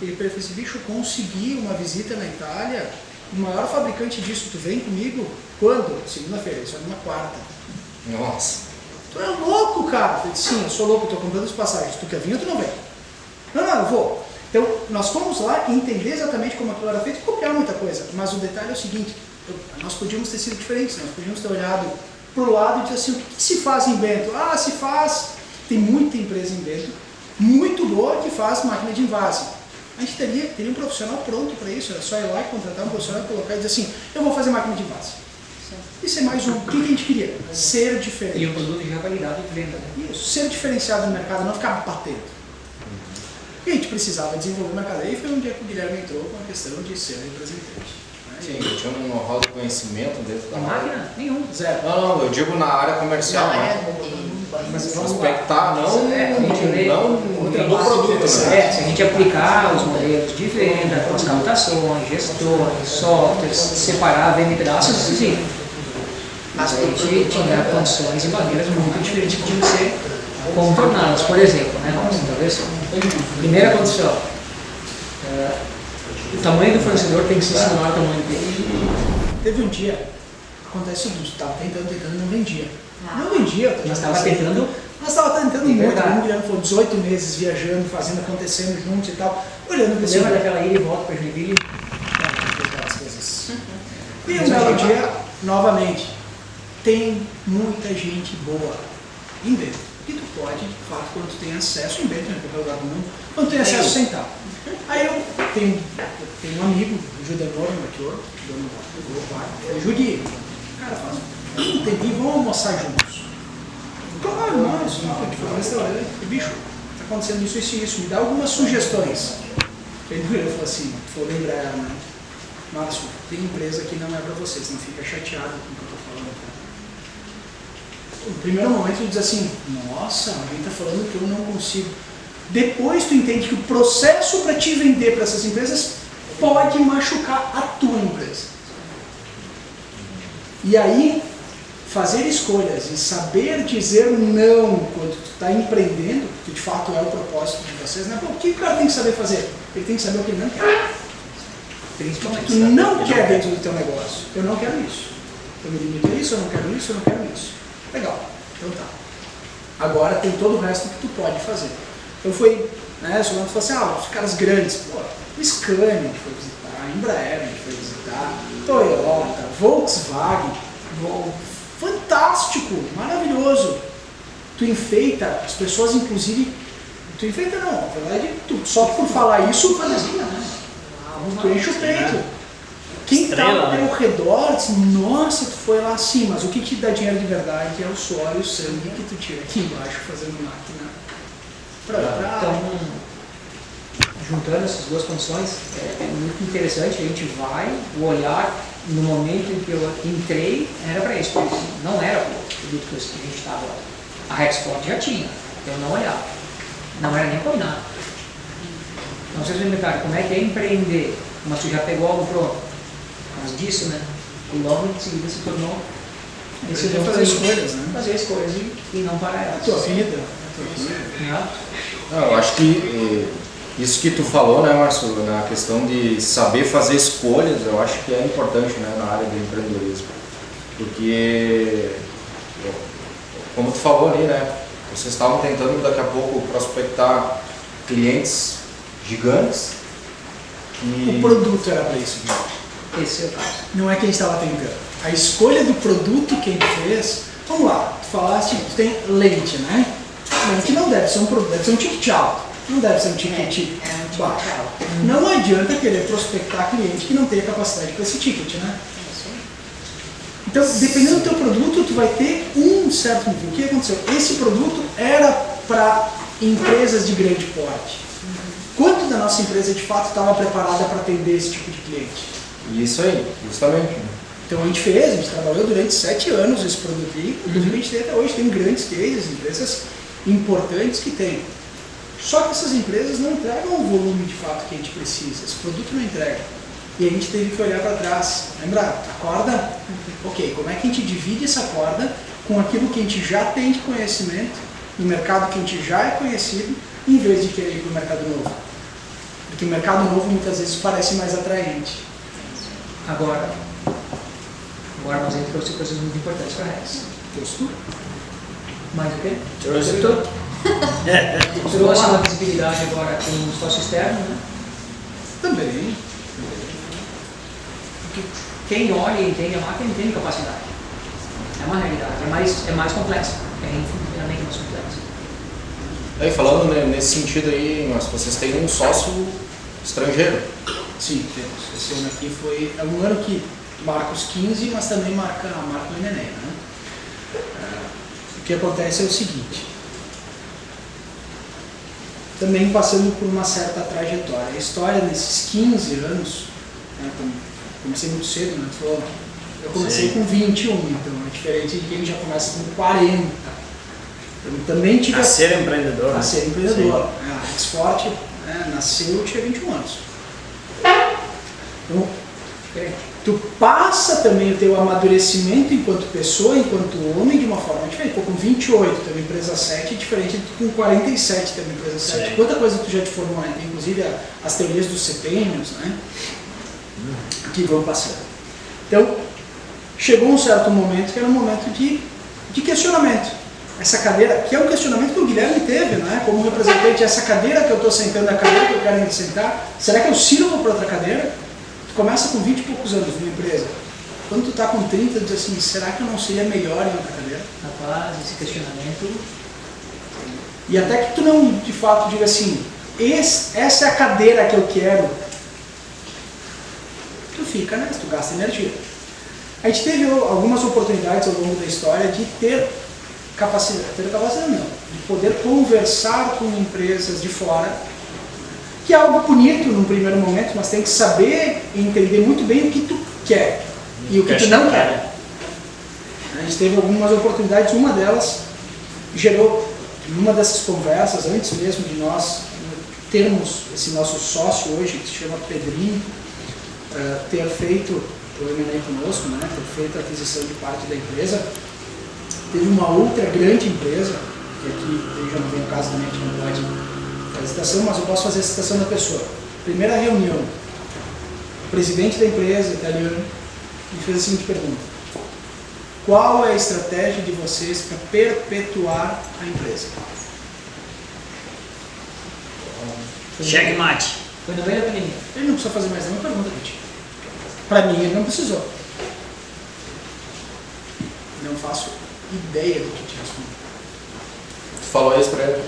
Ele falou assim, bicho, consegui uma visita na Itália, o maior fabricante disso, tu vem comigo? Quando? Segunda-feira, isso era uma quarta. Nossa. Tu é louco, cara? Eu falei, sim, eu sou louco, estou comprando as passagens. Tu quer vir ou tu não vem? Não, eu vou. Então, nós fomos lá entender exatamente como aquilo era feito e copiar muita coisa. Mas o detalhe é o seguinte, nós podíamos ter sido diferentes, nós podíamos ter olhado para o lado e dizer assim, o que se faz em Bento? Ah, se faz, tem muita empresa em Bento, muito boa que faz máquina de envase. A gente teria um profissional pronto para isso, era só ir lá e contratar um profissional, colocar e dizer assim, eu vou fazer máquina de envase. Isso é mais um. O que a gente queria? Ser diferente. E o produto já validado de venda. Né? Isso, ser diferenciado no mercado, não ficar batendo. E a gente precisava desenvolver o mercado. Aí foi um dia que o Guilherme entrou com a questão de ser representante. Sim, eu tinha um know-how de conhecimento dentro da A máquina? Nenhum. Zero. Não, eu digo na área comercial, Na né? área de Mas vamos lá. Prospectar, não, A gente lê não outra do base produto, né? se a gente aplicar os modelos de venda, com as captações, gestores, softwares, separar a venda em pedaços, sim. Mas a gente tinha condições e barreiras muito diferentes que tinham que ser contornadas. Por exemplo, né, talvez, primeira condição, o tamanho do fornecedor tem que ser similar ao tamanho dele. Teve um dia, acontece o seguinte, estava tentando, não vendia. Ah. Não vendia. Mas estava tentando. Nós estávamos tentando De muito, verdade. como o Guilherme falou, 18 meses viajando, fazendo, acontecendo juntos e tal, olhando para esse Lembra daquela ida e volta para Joinville? aquelas coisas. E um belo dia, novamente, tem muita gente boa em Bento. E tu pode, de fato, quando tu tem acesso em Bento, em qualquer lugar do mundo, quando tu tem acesso, sentar. Aí eu tenho um amigo, o Judenor, dono do grupo lá, ele Judi, cara, faz um tempinho, vamos almoçar juntos. Claro, nós, a gente foi no restaurante, e bicho, tá acontecendo isso, me dá algumas sugestões. Ele falou assim, tu falou lembrar, né? Márcio, tem empresa que não é pra vocês, não fica chateado com o que eu tô falando. No primeiro momento tu diz assim, nossa, alguém está falando que eu não consigo. Depois tu entende que o processo para te vender para essas empresas pode machucar a tua empresa. E aí, fazer escolhas e saber dizer não quando tu está empreendendo, que de fato é o propósito de vocês, né? Pô, o que o cara tem que saber fazer? Ele tem que saber o que ele não quer. Principalmente. Tu não quer dentro do teu negócio. Eu não quero isso. Eu me limito a isso, eu não quero isso, eu não quero isso. Legal, então tá. Agora tem todo o resto que tu pode fazer. Então foi, né, o Solano falou assim, os caras grandes, pô, o Scania a gente foi visitar, a Embraer a gente foi visitar, Toyota, Volkswagen, fantástico, maravilhoso. Tu enfeita, as pessoas inclusive, tu enfeita não, na verdade, tu, só por falar isso, faz assim, né? Tu enche o peito. Quem está ao teu redor diz, nossa, tu foi lá assim, mas o que te dá dinheiro de verdade é o suor e o sangue que tu tira aqui embaixo fazendo máquina. Então, juntando essas duas condições, é muito interessante, a gente vai, o olhar no momento em que eu entrei era para isso, porque não era o produto que a gente estava. A Rexport já tinha, eu não olhava, não era nem combinado. Então vocês me perguntaram como é que é empreender, mas tu já pegou algo pronto. Mas disso, né? E logo em seguida se tornou Você tem que fazer escolhas, né? fazer escolhas e não parar A elas. tua vida. Né? Eu acho que isso que tu falou, né, Márcio, na questão de saber fazer escolhas, eu acho que é importante, né, na área do empreendedorismo. Porque, como tu falou ali, né, vocês estavam tentando daqui a pouco prospectar clientes gigantes. O produto era para isso. Esse é o caso. Não é que a gente estava tentando. A escolha do produto que a gente fez, vamos lá, tu falaste, tu tem leite, né? Leite não deve ser um produto, deve ser um ticket alto. Não deve ser um ticket baixo. Não adianta querer prospectar cliente que não tenha capacidade para esse ticket, né? Então, dependendo do teu produto, tu vai ter um certo nível. O que aconteceu? Esse produto era para empresas de grande porte. Quanto da nossa empresa de fato estava preparada para atender esse tipo de cliente? Isso aí, justamente. Então a gente trabalhou durante 7 anos esse produto aí, inclusive a gente tem até hoje, tem grandes cases, empresas importantes que tem. Só que essas empresas não entregam o volume de fato que a gente precisa, esse produto não entrega. E a gente teve que olhar para trás. Lembra? A corda? Ok, como é que a gente divide essa corda com aquilo que a gente já tem de conhecimento, no mercado que a gente já é conhecido, em vez de querer ir para o mercado novo? Porque o mercado novo muitas vezes parece mais atraente. Agora nós entramos trouxe coisas muito importantes para a Rex. Postura. Mais o quê? Trouxe tudo. Trouxe uma visibilidade agora com o sócio externo, né? Também. quem olha e entende a máquina entende capacidade. É uma realidade, é mais complexo, é infinitamente mais complexo. Aí falando nesse sentido aí, vocês têm um sócio estrangeiro. Sim, temos. Esse ano aqui é um ano que marca os 15, mas também marca o neném, né? O que acontece é o seguinte, também passando por uma certa trajetória. A história nesses 15 anos, né, comecei muito cedo, né? Eu comecei com 21, então é diferente de quem já começa com 40. Eu também tive A ser empreendedor. A ser empreendedor. A Xforte, né, nasceu, eu tinha 21 anos. Então, tu passa também o teu amadurecimento enquanto pessoa, enquanto homem, de uma forma diferente. Pô, com 28, tem uma empresa 7, é diferente de com 47, tem uma empresa 7. Sim. Quanta coisa tu já te formou, né? Tem inclusive as teorias dos setênios, né? Que vão passando. Então, chegou um certo momento que era um momento de questionamento. Essa cadeira, que é um questionamento que o Guilherme teve, né? Como representante, essa cadeira que eu estou sentando, a cadeira que eu quero sentar, será que eu sirvo para outra cadeira? Tu começa com 20 e poucos anos numa empresa. Quando tu está com 30, tu diz assim, será que eu não seria melhor em outra cadeira? Rapaz, esse questionamento... E até que tu não, de fato, diga assim, essa é a cadeira que eu quero, tu fica, né? Tu gasta energia. A gente teve algumas oportunidades ao longo da história de ter capacidade não, de poder conversar com empresas de fora, que é algo bonito num primeiro momento, mas tem que saber e entender muito bem o que tu quer e o que tu não quer. A gente teve algumas oportunidades, uma delas gerou, numa dessas conversas, antes mesmo de nós termos esse nosso sócio hoje, que se chama Pedrinho, ter feito o M&A conosco, né, ter feito a aquisição de parte da empresa. Teve uma outra grande empresa, que aqui eu já não venho ao caso também, a gente não pode fazer citação, mas eu posso fazer a citação da pessoa. Primeira reunião, o presidente da empresa, italiano, me fez a seguinte pergunta: qual é a estratégia de vocês para perpetuar a empresa? Checkmate. Foi no meio da pandemia. Ele não precisa fazer mais nenhuma pergunta, gente. Para mim, ele não precisou. Não faço ideia do que te responder. Tu falou isso pra ele?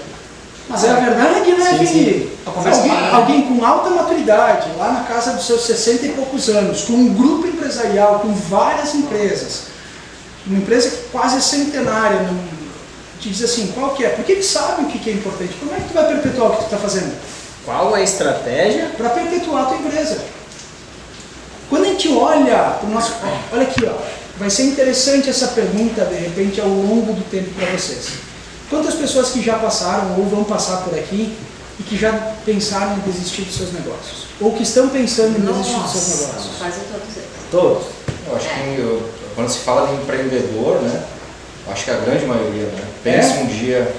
Mas é a verdade, né, Sim, Vini? Alguém com alta maturidade, lá na casa dos seus 60 e poucos anos, com um grupo empresarial, com várias empresas, uma empresa que quase é centenária, te diz assim, qual que é? Porque eles sabem o que é importante. Como é que tu vai perpetuar o que tu está fazendo? Qual a estratégia? Para perpetuar a tua empresa. Quando a gente olha o nosso... Olha aqui, ó. Vai ser interessante essa pergunta, de repente, ao longo do tempo para vocês. Quantas pessoas que já passaram ou vão passar por aqui e que já pensaram em desistir dos seus negócios? Ou que estão pensando em desistir dos seus negócios? Quase todos eles. Todos. Eu acho que quando se fala de empreendedor, né? Eu acho que a grande maioria, né? Pensa um dia...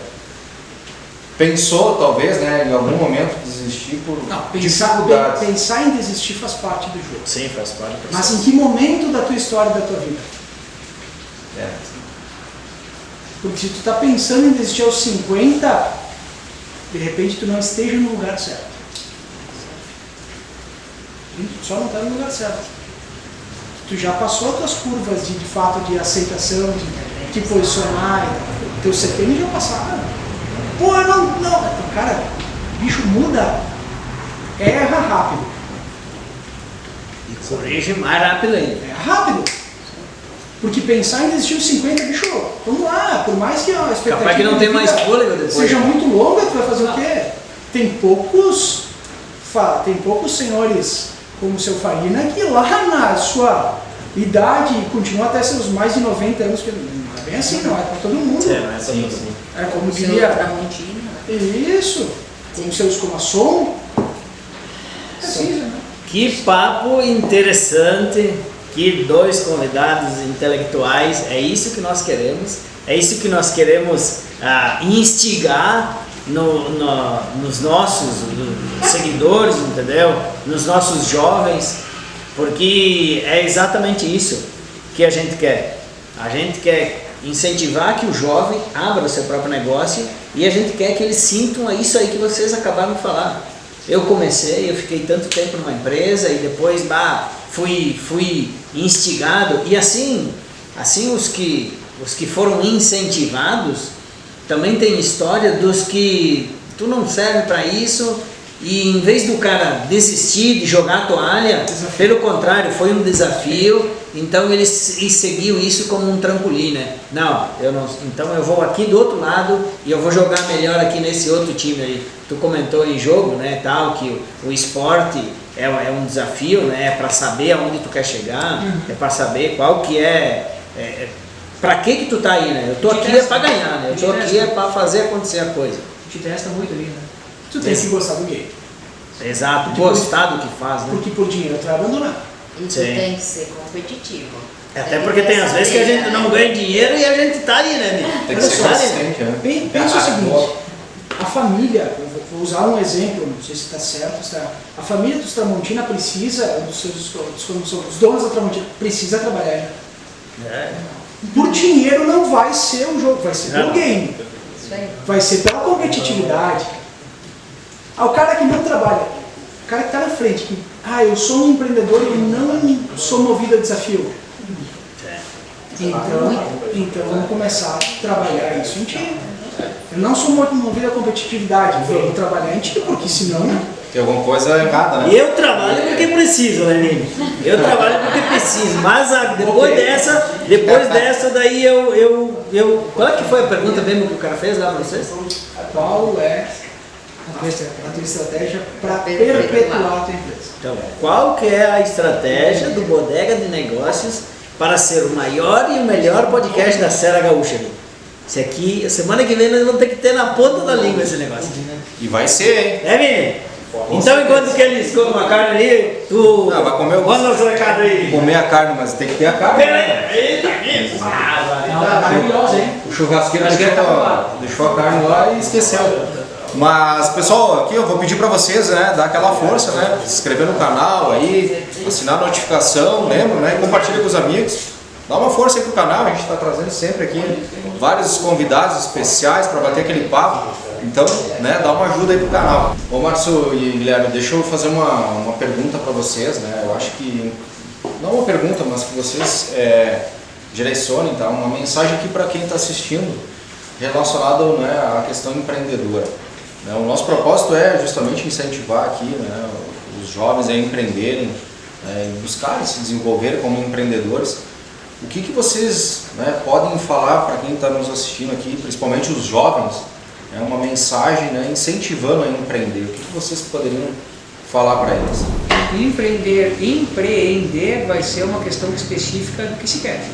Pensou, talvez, né, em algum momento desistir por dificuldades. Pensar em desistir faz parte do jogo. Sim, faz parte do Mas processo. em que momento da tua história, da tua vida? É. Porque se tu está pensando em desistir aos 50, de repente tu não esteja no lugar certo. Só não está no lugar certo. Tu já passou as tuas curvas de fato de aceitação, de te posicionar, teus CPM já passaram. Pô, não. Cara, bicho muda, erra rápido. E corrige mais rápido ainda. É rápido. Porque pensar em desistir aos 50, bicho, vamos lá, por mais que a expectativa Capaz que não tem mais fôlego depois. seja muito longa, tu vai fazer o quê? Tem poucos senhores como o seu Farina que lá na sua idade continua até seus mais de 90 anos, que não é bem assim, não é para todo mundo. Não é todo mundo. É como Seu diria. Tramontina, né? Isso, como seus como a som. É assim, né? Que papo interessante, que dois convidados intelectuais, é isso que nós queremos, é isso que nós queremos instigar nos nossos seguidores, entendeu? Nos nossos jovens, porque é exatamente isso que a gente quer. A gente quer incentivar que o jovem abra o seu próprio negócio e a gente quer que eles sintam isso aí que vocês acabaram de falar. Eu comecei, eu fiquei tanto tempo numa empresa e depois fui instigado. E assim os que foram incentivados, também tem história dos que tu não serve para isso e em vez do cara desistir de jogar a toalha, pelo contrário, foi um desafio, então ele seguiu isso como um trampolim, né? Não, então eu vou aqui do outro lado e eu vou jogar melhor aqui nesse outro time aí. Tu comentou em jogo, né, tal, que o esporte é um desafio, né, para saber aonde tu quer chegar, é para saber qual que pra que tu tá aí, né? Eu tô aqui para ganhar, né? Eu tô aqui para fazer acontecer a coisa. Te testa muito ali, né? Tu tem que gostar do game. Exato, gostar do que faz, né? Porque por dinheiro tu vai abandonar. E tu Sim. tem que ser competitivo. Até porque tem às vezes que a gente não ganha dinheiro e a gente tá ali, né? Nico? Tem que Olha ser só, consistente, né? Pensa o seguinte, a família, eu vou usar um exemplo, não sei se está certo, a família dos Tramontina precisa, os donos da Tramontina precisa trabalhar. Por dinheiro não vai ser o jogo, vai ser pelo game, Isso aí. vai ser pela competitividade. O cara que não trabalha, o cara que está na frente, que, eu sou um empreendedor e não sou movido a desafio. Então vamos começar a trabalhar isso em time. Eu não sou movido a competitividade, vamos trabalhar em time, porque senão... Tem alguma coisa errada, né? Eu trabalho porque preciso, né, Nini? Eu trabalho porque preciso, mas depois dessa daí eu... Qual é que foi a pergunta mesmo que o cara fez lá para vocês? Qual é a tua estratégia para perpetuar a tua empresa? Então, qual que é a estratégia do Bodega de Negócios para ser o maior e o melhor podcast da Serra Gaúcha? Esse aqui, a semana que vem nós vamos ter que ter na ponta da língua esse negócio. E vai ser, hein? É, menino? Então, enquanto que eles comem uma carne ali, tu... Não, vai comer Manda nosso recado aí. Comer a carne, mas tem que ter a carne. Eita, isso! Tá maravilhosa, hein? O churrasqueiro tá deixou a carne lá e esqueceu. Mas, pessoal, aqui eu vou pedir para vocês, né, dar aquela força, né, se inscrever no canal aí, assinar a notificação, lembra, né, e compartilha com os amigos. Dá uma força aí pro canal, a gente está trazendo sempre aqui vários convidados especiais para bater aquele papo. Então, né, dá uma ajuda aí pro canal. Ô Márcio e Guilherme, deixa eu fazer uma pergunta para vocês, né, eu acho que, não uma pergunta, mas que vocês direcionem, tá, uma mensagem aqui para quem está assistindo, relacionado, né, à questão empreendedora. O nosso propósito é justamente incentivar aqui, né, os jovens a empreenderem, buscarem se desenvolver como empreendedores. O que vocês, né, podem falar para quem está nos assistindo aqui, principalmente os jovens, uma mensagem, né, incentivando a empreender? O que vocês poderiam falar para eles? Empreender vai ser uma questão específica do que se quer.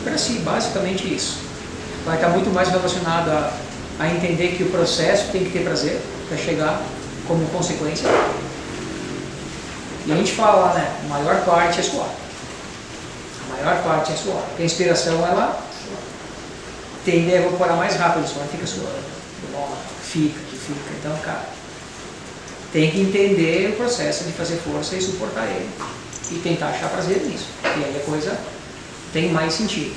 Para si, basicamente isso. Vai estar muito mais relacionado a entender que o processo tem que ter prazer para chegar como consequência. E a gente fala lá, né, a maior parte é suor. A maior parte é suor. Porque a inspiração, ela tende a evaporar mais rápido, o suor fica suando. Fica. Então, cara, tem que entender o processo de fazer força e suportar ele. E tentar achar prazer nisso. E aí a coisa tem mais sentido.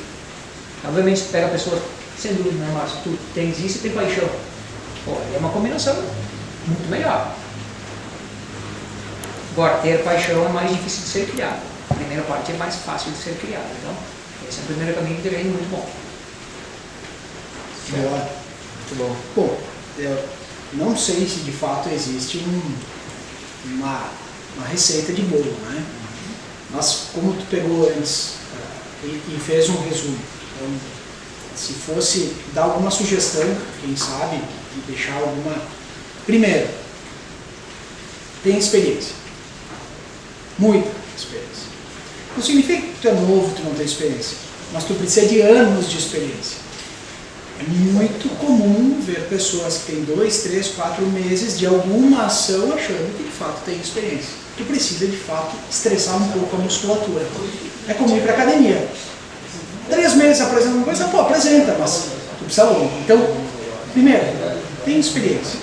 Obviamente, você pega a pessoa, sem dúvida, né, Márcio? Tu tens isso e tem paixão. Pô, é uma combinação muito melhor. Agora, ter paixão é mais difícil de ser criado. A primeira parte é mais fácil de ser criado. Então, esse é o primeiro caminho que é muito bom. Muito bom. Bom, eu não sei se de fato existe uma receita de bolo, né? Mas como tu pegou antes e fez um resumo, então, se fosse dar alguma sugestão, quem sabe, e deixar alguma... Primeiro, tem experiência. Muita experiência. Não significa que tu é novo, tu não tem experiência, mas tu precisa de anos de experiência. É muito comum ver pessoas que têm 2, 3, 4 meses de alguma ação achando que de fato tem experiência. Tu precisa de fato estressar um pouco a musculatura. É como ir para academia. 3 meses apresentando uma coisa, apresenta, mas tu precisa longo. Então, primeiro, tem experiência.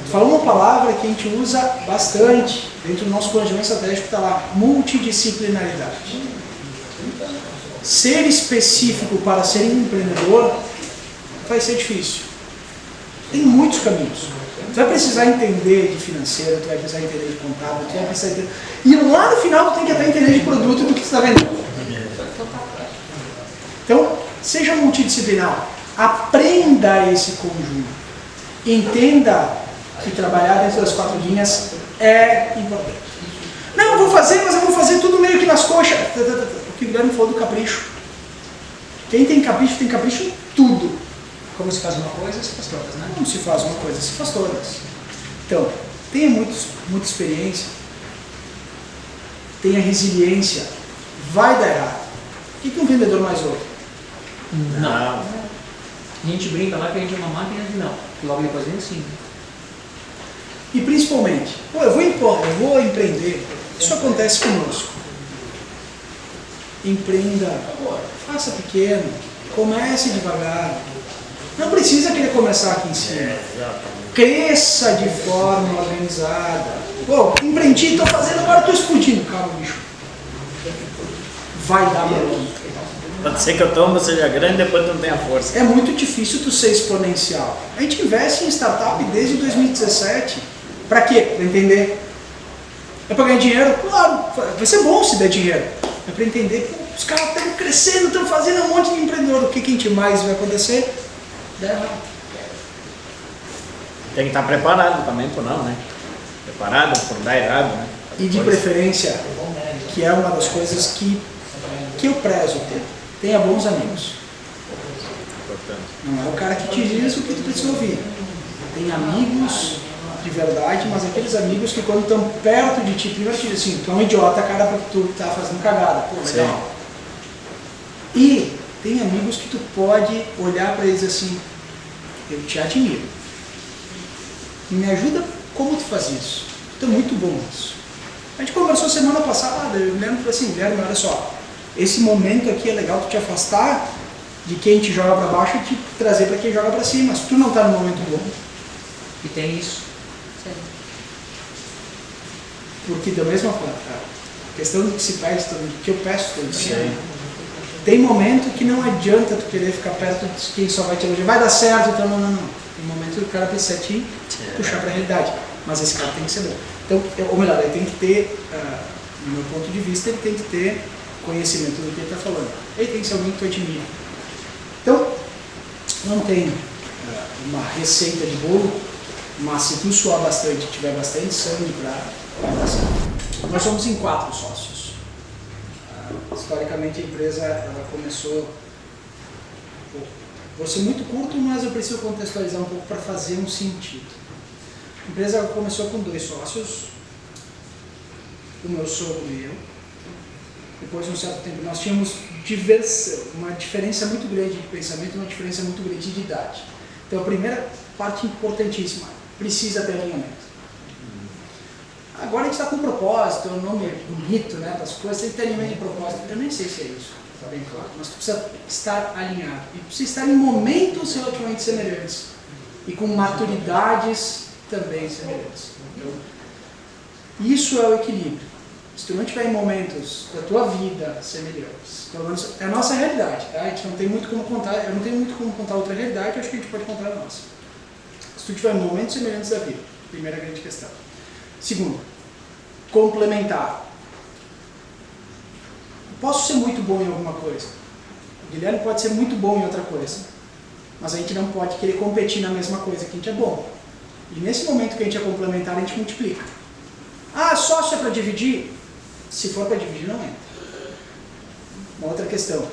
Tu falou uma palavra que a gente usa bastante dentro do nosso planejamento estratégico, que está lá, multidisciplinaridade. Ser específico para ser um empreendedor vai ser difícil. Tem muitos caminhos. Tu vai precisar entender de financeiro, tu vai precisar entender de contábil, tu vai precisar entender... E lá no final tu tem que até entender de produto do que tu está vendendo. Então, seja multidisciplinar, aprenda esse conjunto. Entenda que trabalhar dentro das 4 linhas é importante. Não, eu vou fazer, mas eu vou fazer tudo meio que nas coxas. O que o Guilherme falou do capricho. Quem tem capricho em tudo. Como se faz uma coisa, se faz todas, né? Como se faz uma coisa, se faz todas. Então, tenha muita experiência, tenha resiliência, vai dar errado. O que um vendedor mais ouve? Não. A gente brinca lá que a gente é uma máquina de não. Logo depois vem sim. E principalmente, eu vou empreender. Isso acontece conosco. Empreenda, faça pequeno, comece devagar. Não precisa querer começar aqui em cima. Cresça de forma organizada. Pô, empreendi, estou fazendo, agora estou explodindo. Calma, bicho. Vai dar problema. Pode ser que o tombo seja grande, depois não tenha força. É muito difícil tu ser exponencial. A gente investe em startup desde 2017. Para quê? Para entender. É para ganhar dinheiro? Claro, vai ser bom se der dinheiro. É para entender que os caras estão crescendo, estão fazendo um monte de empreendedor. O que a gente mais vai acontecer? Der errado. Tem que estar preparado também por não, né? Preparado por dar errado, né? E de preferência, que é uma das coisas que eu prezo ter. Tenha bons amigos. Não é o cara que te diz o que tu precisa ouvir. Tem amigos de verdade, mas aqueles amigos que quando estão perto de ti, primeiro te dizem assim, tu é um idiota, cara, porque tu tá fazendo cagada. Pô, legal. E tem amigos que tu pode olhar para eles assim, eu te admiro. Me ajuda como tu faz isso. Tu é muito bom nisso. A gente conversou semana passada, eu lembro assim, Guilherme, olha só, esse momento aqui é legal tu te afastar de quem te joga para baixo e te trazer para quem joga para cima. Se tu não tá no momento bom. E tem isso. Sim. Porque da mesma forma, a questão do que se pede, do que eu peço todo dia. Tem momento que não adianta tu querer ficar perto de quem só vai te elogiar. Vai dar certo, então não. Tem momento que o cara precisa te puxar para a realidade. Mas esse cara tem que ser bom. Então, ou melhor, ele tem que ter, no meu ponto de vista, ele tem que ter conhecimento do que ele está falando. Ele tem que ser alguém que tu admira. Então, não tem uma receita de bolo, mas se tu suar bastante, tiver bastante sangue para dar certo. Nós somos em 4 sócios. Historicamente a empresa ela começou, vou ser muito curto, mas eu preciso contextualizar um pouco para fazer um sentido. A empresa começou com 2 sócios, o meu sogro e eu. Depois de um certo tempo nós tínhamos uma diferença muito grande de pensamento e uma diferença muito grande de idade. Então a primeira parte importantíssima, precisa ter alinhamento. Agora a gente está com um propósito, é um nome bonito, né, das coisas, tem que ter alinhamento de propósito. Eu nem sei se é isso, está bem claro, mas tu precisa estar alinhado. E precisa estar em momentos relativamente semelhantes e com maturidades também semelhantes. Então, isso é o equilíbrio. Se tu não tiver em momentos da tua vida semelhantes, pelo menos é a nossa realidade, tá? A gente não tem muito como contar, eu não tenho muito como contar outra realidade, eu acho que a gente pode contar a nossa. Se tu tiver em momentos semelhantes da vida, primeira grande questão. Segundo, complementar. Posso ser muito bom em alguma coisa. O Guilherme pode ser muito bom em outra coisa. Mas a gente não pode querer competir na mesma coisa que a gente é bom. E nesse momento que a gente é complementar, a gente multiplica. Ah, sócio é para dividir? Se for para dividir, não entra. Uma outra questão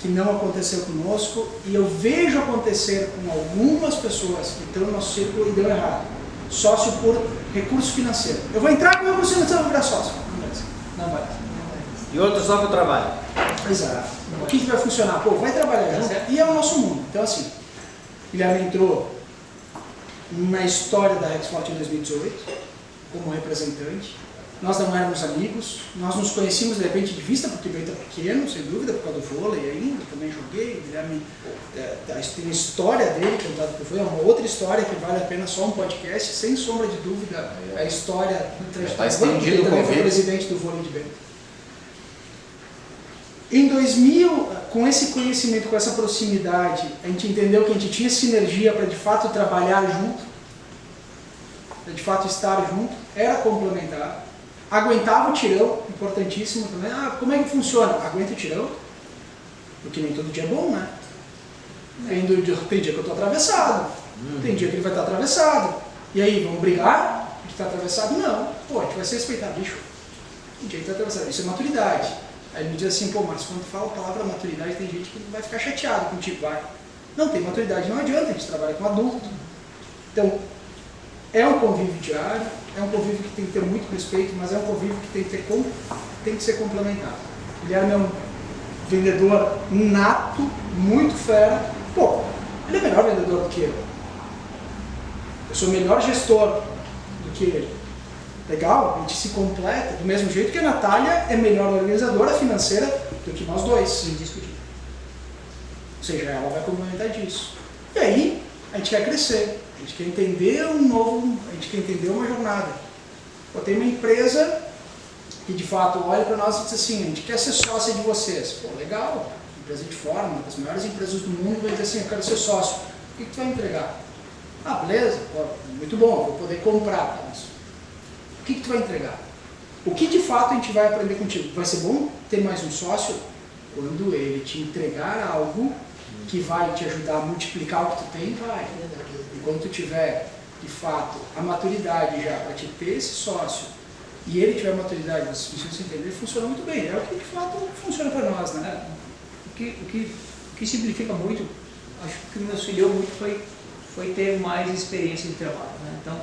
que não aconteceu conosco e eu vejo acontecer com algumas pessoas que estão no nosso círculo e deu errado. Sócio por recurso financeiro. Eu vou entrar com recurso financeiro, vou virar sócio. Não vai. E outro só para o trabalho. Exato. O que vai funcionar? Pô, vai trabalhar junto e é o nosso mundo. Então assim, Guilherme entrou na história da Rexforte em 2018 como representante. Nós não éramos amigos, nós nos conhecíamos de repente de vista, porque o Guilherme está pequeno, sem dúvida, por causa do vôlei ainda, também joguei. O Guilherme tem a história dele contada por foi uma outra história que vale a pena só um podcast, sem sombra de dúvida, a história do trajetório. Estendido o também foi convite. presidente do vôlei de Bento. Em 2000, com esse conhecimento, com essa proximidade, a gente entendeu que a gente tinha sinergia para de fato trabalhar junto. de fato estar junto, era complementar, aguentava o tirão, importantíssimo também. Ah, como é que funciona? Aguenta o tirão, porque nem todo dia é bom, né? Tem dia que eu estou atravessado, tem dia que ele vai estar atravessado. E aí, vamos brigar? A gente está atravessado? Não. Pô, a gente vai se respeitar, bicho. Tem dia que está atravessado. Isso é maturidade. Aí ele me diz assim, pô, mas quando tu fala a palavra maturidade, tem gente que vai ficar chateado contigo, vai. Não, tem maturidade, não adianta, a gente trabalha com adulto. Então, é um convívio diário, é um convívio que tem que ter muito respeito, mas é um convívio que tem que ser complementar. O Guilherme é um vendedor nato, muito fera. Pô, ele é melhor vendedor do que eu. Eu sou melhor gestor do que ele. Legal? A gente se completa do mesmo jeito que a Natália é melhor organizadora financeira do que nós dois. Indiscutível. Ou seja, ela vai complementar disso. E aí, a gente quer crescer. A gente quer entender a gente quer entender uma jornada. Eu tenho uma empresa que de fato olha para nós e diz assim, a gente quer ser sócia de vocês. Pô, legal, empresa de fora, uma das maiores empresas do mundo, vai dizer assim, eu quero ser sócio. O que tu vai entregar? Ah, beleza, pô, muito bom, vou poder comprar. Mas o que tu vai entregar? O que de fato a gente vai aprender contigo? Vai ser bom ter mais um sócio quando ele te entregar algo que vai te ajudar a multiplicar o que tu tem, vai. E quando tu tiver, de fato, a maturidade já para te ter esse sócio e ele tiver a maturidade, se você entender, funciona muito bem. É o que de fato funciona para nós, né? O que simplifica muito, acho que o que me auxiliou muito foi ter mais experiência de trabalho, né? Então,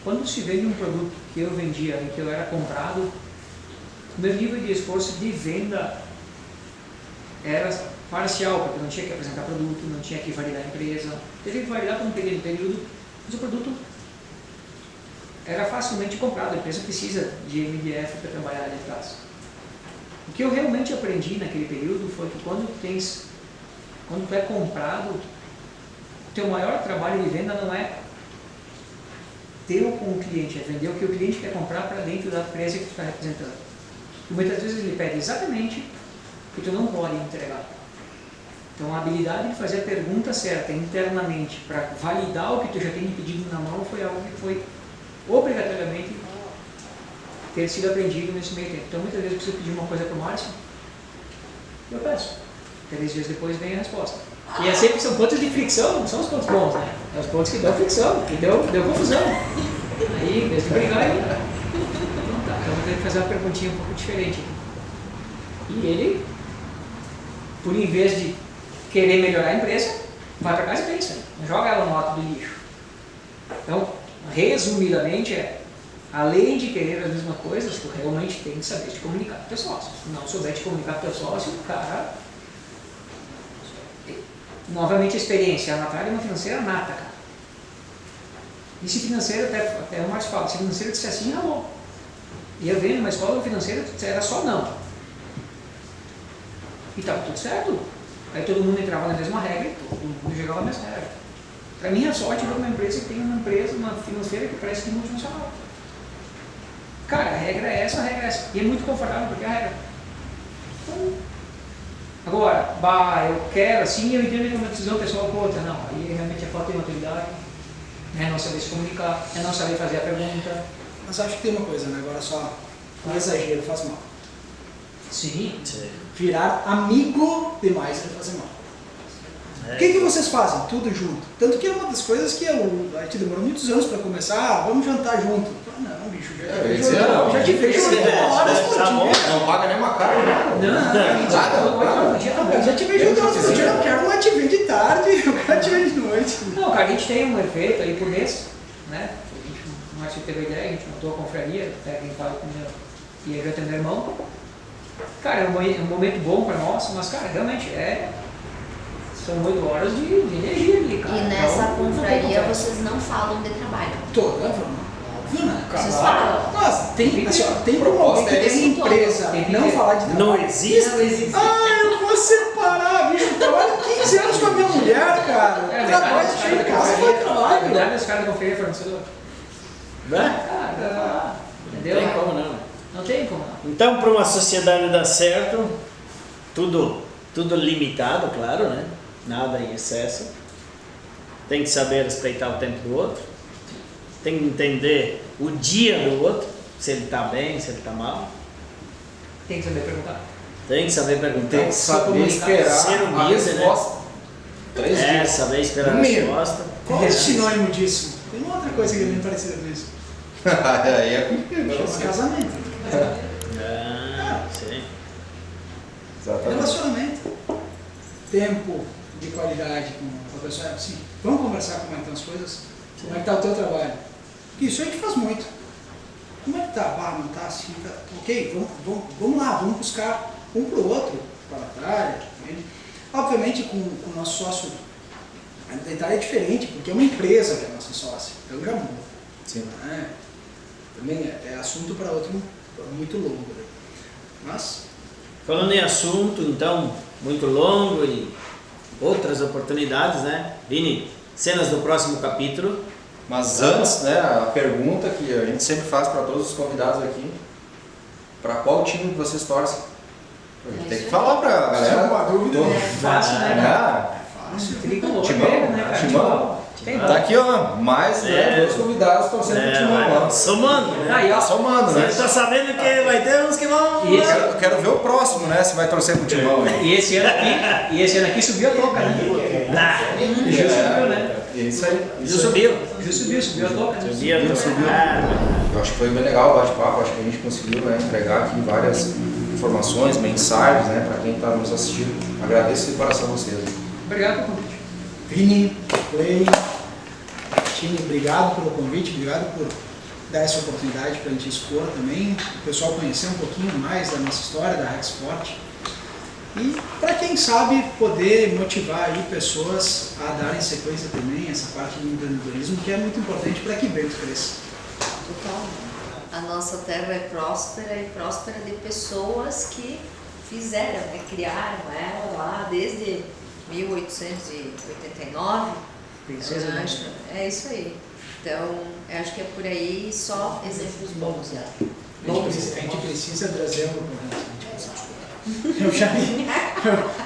quando se vende um produto que eu vendia e que eu era comprado, o meu nível de esforço de venda era parcial, porque eu não tinha que apresentar produto, não tinha que validar a empresa, teve que validar por um pequeno período, mas o produto era facilmente comprado, a empresa precisa de MDF para trabalhar ali atrás. O que eu realmente aprendi naquele período foi que quando tu é comprado, o teu maior trabalho de venda não é teu com o cliente, é vender o que o cliente quer comprar para dentro da empresa que tu está representando. E muitas vezes ele pede exatamente o que tu não pode entregar. Então a habilidade de fazer a pergunta certa internamente para validar o que tu já tem pedido na mão foi algo que foi obrigatoriamente ter sido aprendido nesse meio tempo. Então muitas vezes eu preciso pedir uma coisa para o Márcio, eu peço. 3 dias depois vem a resposta. E é sempre são pontos de fricção, não são os pontos bons, né? É os pontos que dão fricção, que deu confusão. Aí, em vez de brigar, então vou ter que fazer uma perguntinha um pouco diferente. E ele, por em vez de querer melhorar a empresa, vai para casa e pensa, não joga ela no ato do lixo. Então, resumidamente, além de querer as mesmas coisas, tu realmente tem que saber te comunicar com o teu sócio. Se não souber te comunicar com o teu sócio, o cara... Novamente a experiência, a Natália é uma financeira nata, cara. E se financeiro, até o Márcio fala, se financeiro disser assim, não bom. E eu venho numa escola financeira, era só não. E estava tudo certo. Aí todo mundo entrava na mesma regra, todo mundo jogava a mesma regra. Para mim, a sorte é uma empresa que tem uma financeira que parece que é multinacional. Cara, a regra é essa, a regra é essa. E é muito confortável porque é a regra. Então, agora, eu quero assim, eu entendo que é uma decisão pessoal com outra. Não, aí realmente é falta de maturidade, é não saber se comunicar, é não saber fazer a pergunta. Mas acho que tem uma coisa, né? Agora só, o exagero faz mal. Sim. Virar amigo demais vai fazer mal. O que vocês fazem? Tudo junto. Tanto que é uma das coisas que a gente demorou muitos anos para começar. Vamos jantar junto. Não, bicho, já te vejo 8 horas por dia. Não paga nem uma carne. Não, já te vejo 8 horas por dia. Eu quero uma TV de tarde, eu quero TV de noite. Não, cara, a gente tem um efeito aí por mês, né? O Márcio teve a ideia, a gente montou a confraria, até quem fala com o IEJ é meu irmão. Cara, é um momento bom para nós, mas, cara, realmente são 8 horas de energia ali, cara. E nessa então, confraria vocês não falam de trabalho. Toda, óbvio, né? Vocês falam. Nossa, tem como alguém que tem empresa não falar de trabalho. Não existe. Eu vou separar, bicho. Eu trabalho 15 anos com a minha mulher, cara. Trabalho de casa foi trabalho. Cuidado dos caras da confraria fornecedor. Né? Cara, Não entendeu? tem como não. Não tem como não. Então, para uma sociedade dar certo, tudo limitado, claro, né? Nada em excesso. Tem que saber respeitar o tempo do outro. tem que entender o dia do outro, se ele está bem, se ele está mal. Tem que saber perguntar. Tem que saber perguntar. Tem que saber esperar Ser a humilde, né? resposta. 3 dias. Saber esperar a No mínimo. resposta. Qual é o sinônimo disso? Tem uma outra coisa que é bem parecida com isso. Aí é comigo. Chama casamento. Sim. Exatamente. Relacionamento. Tempo de qualidade com a pessoa. Assim, vamos conversar como é que estão as coisas? Como é que está o teu trabalho? Porque isso a gente faz muito. Como é que tá? Não tá assim, tá. Ok, vamos lá, vamos buscar um pro outro, para a batalha. Obviamente com o nosso sócio, a Dentária é diferente, porque é uma empresa que é a nossa sócia, então já muda. Sim. Também é assunto para outro muito longo. Né? Mas, Falando em assunto, então, muito longo e outras oportunidades, né? Vini, cenas do próximo capítulo. Mas antes, né, a pergunta que a gente sempre faz para todos os convidados aqui, para qual time que vocês torcem? A gente tem que falar para a galera. é uma dúvida, Todo- né? Fácil, né? Fácil. Tricolor, Timão, né, cara? Timão. Tem Tá aqui, ó, mais É. 2 convidados torcendo pro Timão, ó. Somando, né? Aí, ó. Tá somando, né? Você tá sabendo que vai ter uns que vão... E esse- Eu quero ver o próximo, né, se vai torcer pro Timão. Né? E esse ano aqui subiu a toca, né? Ah, Já subiu, né? É isso aí. já subiu. Já subiu a toca, né? Subiu. Eu acho que foi bem legal o bate-papo, acho que a gente conseguiu, né, entregar aqui várias informações, mensagens, né, para quem está nos assistindo. Agradeço de coração a vocês. Obrigado pelo convite. Vini, Clay, time, obrigado pelo convite, obrigado por dar essa oportunidade para a gente expor também, o pessoal conhecer um pouquinho mais da nossa história, da Rexport. E para quem sabe poder motivar aí pessoas a darem sequência também essa parte do empreendedorismo, que é muito importante para que Bento cresça. Total. A nossa terra é próspera e próspera de pessoas que fizeram, né, criaram ela lá desde 1889. Princesa Eu da acho, é isso aí. Então, eu acho que é por aí só exemplos bons. Né? A gente precisa trazer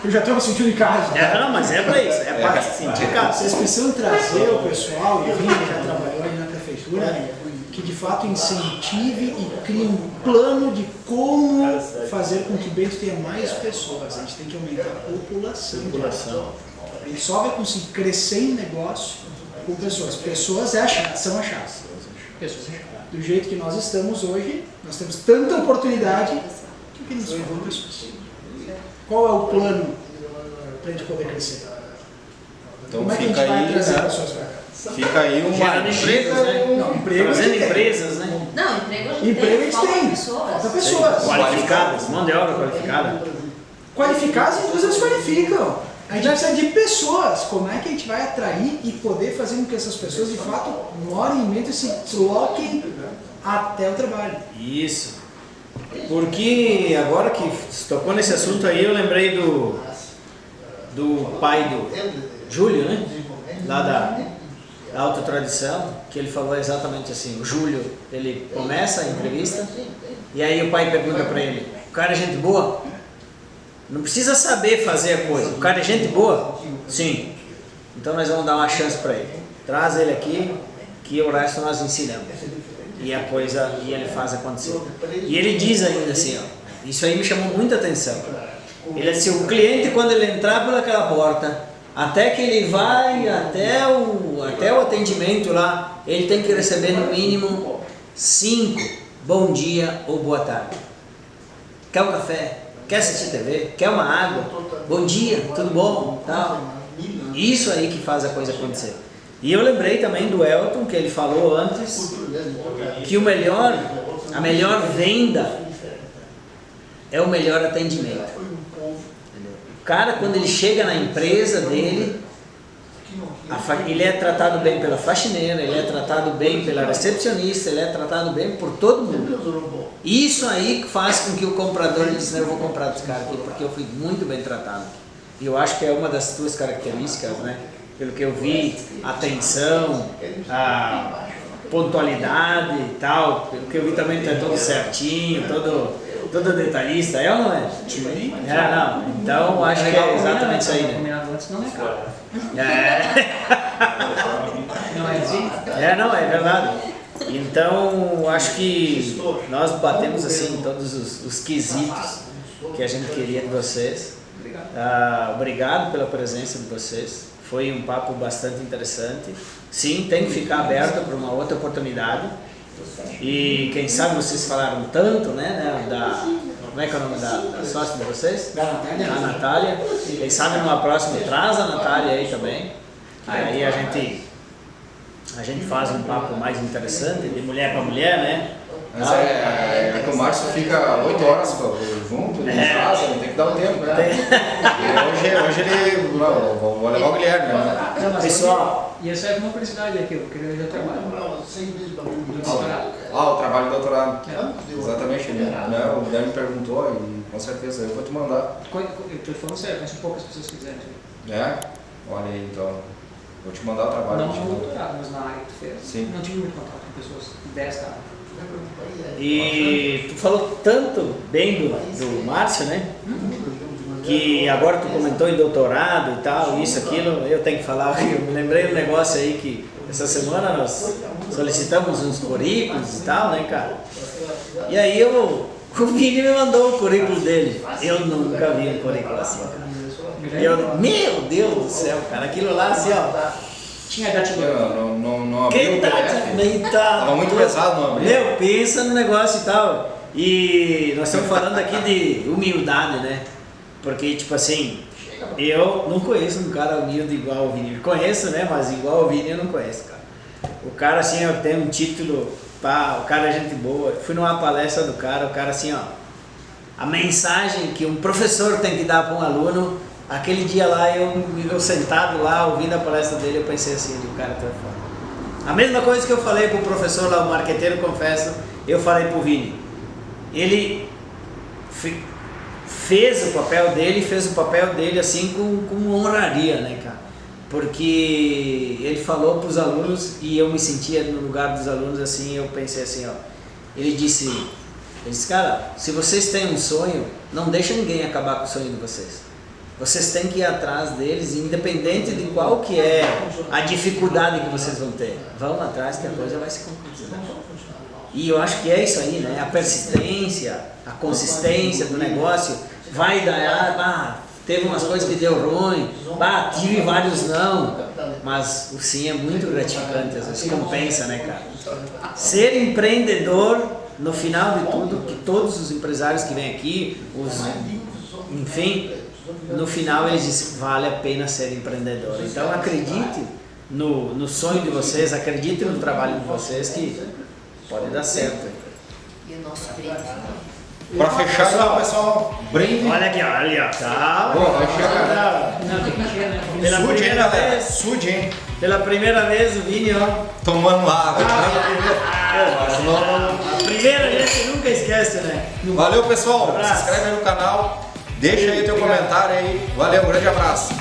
eu já estou me sentindo em casa. É, não, mas é pra isso, é pra se sentir casa. Vocês precisam trazer o pessoal, e o Vini já trabalhou ali na prefeitura, que de fato incentive e crie um plano de como fazer com que Bento tenha mais pessoas. A gente tem que aumentar a população. A gente só vai conseguir crescer em negócio com pessoas. Pessoas são a chave. Do jeito que nós estamos hoje, nós temos tanta oportunidade que nos faltam pessoas. Qual é o plano para a gente poder crescer? Então Como é que a gente fica vai aí, trazer né, pessoas para cá? fica aí uma Gerando empregos, né? Não, emprego Trazendo a gente tem. empresas, né? Não, emprego a gente Emprego a tem, gente faltam tem. pessoas. Falta pessoas. Qualificadas, mão de obra qualificada. Qualificadas, as indústrias qualificam. A gente precisa de pessoas. Como é que a gente vai atrair e poder fazer com que essas pessoas de fato morem em Bento e se desloquem até o trabalho? Isso. Porque agora que se tocou nesse assunto aí, eu lembrei do pai do Júlio, né? Lá da Alta Tradição, que ele falou exatamente assim. O Júlio, ele começa a entrevista e aí o pai pergunta para ele: o cara é gente boa? Não precisa saber fazer a coisa. O cara é gente boa? Sim. Então nós vamos dar uma chance para ele. Traz ele aqui, que o resto nós ensinamos. E ele faz acontecer. E ele diz ainda assim, ó, isso aí me chamou muita atenção. Ele disse: o cliente, quando ele entrar pelaquela porta, até que ele vai até o atendimento lá, ele tem que receber no mínimo 5 bom dia ou boa tarde. Quer um café? Quer assistir TV? Quer uma água? Bom dia, tudo bom? Tal. Isso aí que faz a coisa acontecer. E eu lembrei também do Elton, que ele falou antes, que a melhor venda é o melhor atendimento. O cara, quando ele chega na empresa dele, ele é tratado bem pela faxineira, ele é tratado bem pela recepcionista, ele é tratado bem por todo mundo. Isso aí faz com que o comprador diz: eu vou comprar dos caras aqui porque eu fui muito bem tratado. E eu acho que é uma das tuas características, né? Pelo que eu vi, atenção, a pontualidade e tal. Pelo que eu vi também, tu é todo certinho, todo detalhista, é ou não é? Não. Então acho que é exatamente isso aí, né? Combinado antes não é caro. É. Não é assim? Não, é verdade. Então, acho que nós batemos assim todos os quesitos que a gente queria de vocês. Obrigado pela presença de vocês. Foi um papo bastante interessante. Sim, tem que ficar aberto para uma outra oportunidade. E quem sabe vocês falaram tanto, né, como é que é o nome da sócia de vocês? Da Natália. A Natália. Quem sabe numa próxima traz a Natália aí também. Aí a gente faz um papo mais interessante, de mulher para mulher, né? Mas é que o Márcio fica 8 horas junto, ele casa, ele tem que dar um tempo, né? E hoje ele... Não, vou levar o Guilherme, né? Não, mas Pessoal... E essa é uma curiosidade aqui, eu queria ver o trabalho. O trabalho do doutorado. Exatamente, né? O Guilherme perguntou e com certeza eu vou te mandar. Eu tô falando sério, conheço poucas pessoas que quiserem. É? Olha aí, então. Vou te mandar o trabalho. Não no doutorado, mas na área que tu fez. Sim. Não tive muito contato com pessoas desta área. E tu falou tanto bem do Márcio, né? Que agora tu comentou em doutorado e tal, isso, aquilo, eu tenho que falar, eu me lembrei um negócio aí que essa semana nós solicitamos uns currículos e tal, né, cara? E aí o Vini me mandou o currículo dele. Eu nunca vi um currículo assim, cara. Meu Deus do céu, cara, aquilo lá assim, ó. Tinha gatilho. Não abriu o PDF. Tava muito pesado, não abriu. Meu, pensa no negócio e tal. E nós estamos falando aqui de humildade, né? Porque, tipo assim, eu não conheço um cara humilde igual o Vini. Conheço, né? Mas igual o Vini eu não conheço, cara. O cara, assim, ó, tem um título, pá, o cara é gente boa. Fui numa palestra do cara, o cara, assim, ó, a mensagem que um professor tem que dar para um aluno. Aquele dia lá, eu sentado lá, ouvindo a palestra dele, eu pensei assim, o cara tá fora. A mesma coisa que eu falei pro professor lá, o marqueteiro, confesso, eu falei pro Vini. Ele fez o papel dele assim com honraria, né, cara? Porque ele falou pros alunos e eu me sentia no lugar dos alunos assim, eu pensei assim, ó. Ele disse, cara, se vocês têm um sonho, não deixa ninguém acabar com o sonho de vocês. Vocês têm que ir atrás deles, independente de qual que é a dificuldade que vocês vão ter. Vão atrás que a coisa vai se concretizar. E eu acho que é isso aí, né? A persistência, a consistência do negócio vai dar, teve umas coisas que deu ruim, tive vários não, mas o sim é muito gratificante, às vezes compensa, né, cara? Ser empreendedor, no final de tudo, que todos os empresários que vêm aqui, enfim, no final eles dizem, vale a pena ser empreendedor. Então acredite no sonho de vocês, acredite no trabalho de vocês que pode dar certo. E o nosso brinde. Pra fechar, então, pessoal, brinde. Olha aqui, olha, tá. Bom, vai chegar. Não, tem que encher, né? Pela Sude, hein, primeira galera? vez, Sude, hein? pela primeira vez o Vini, ó. Tomando água. A primeira a gente nunca esquece, né? Valeu, pessoal. Abraço. Se inscreve aí no canal. Deixa aí teu comentário aí. Valeu, um grande abraço.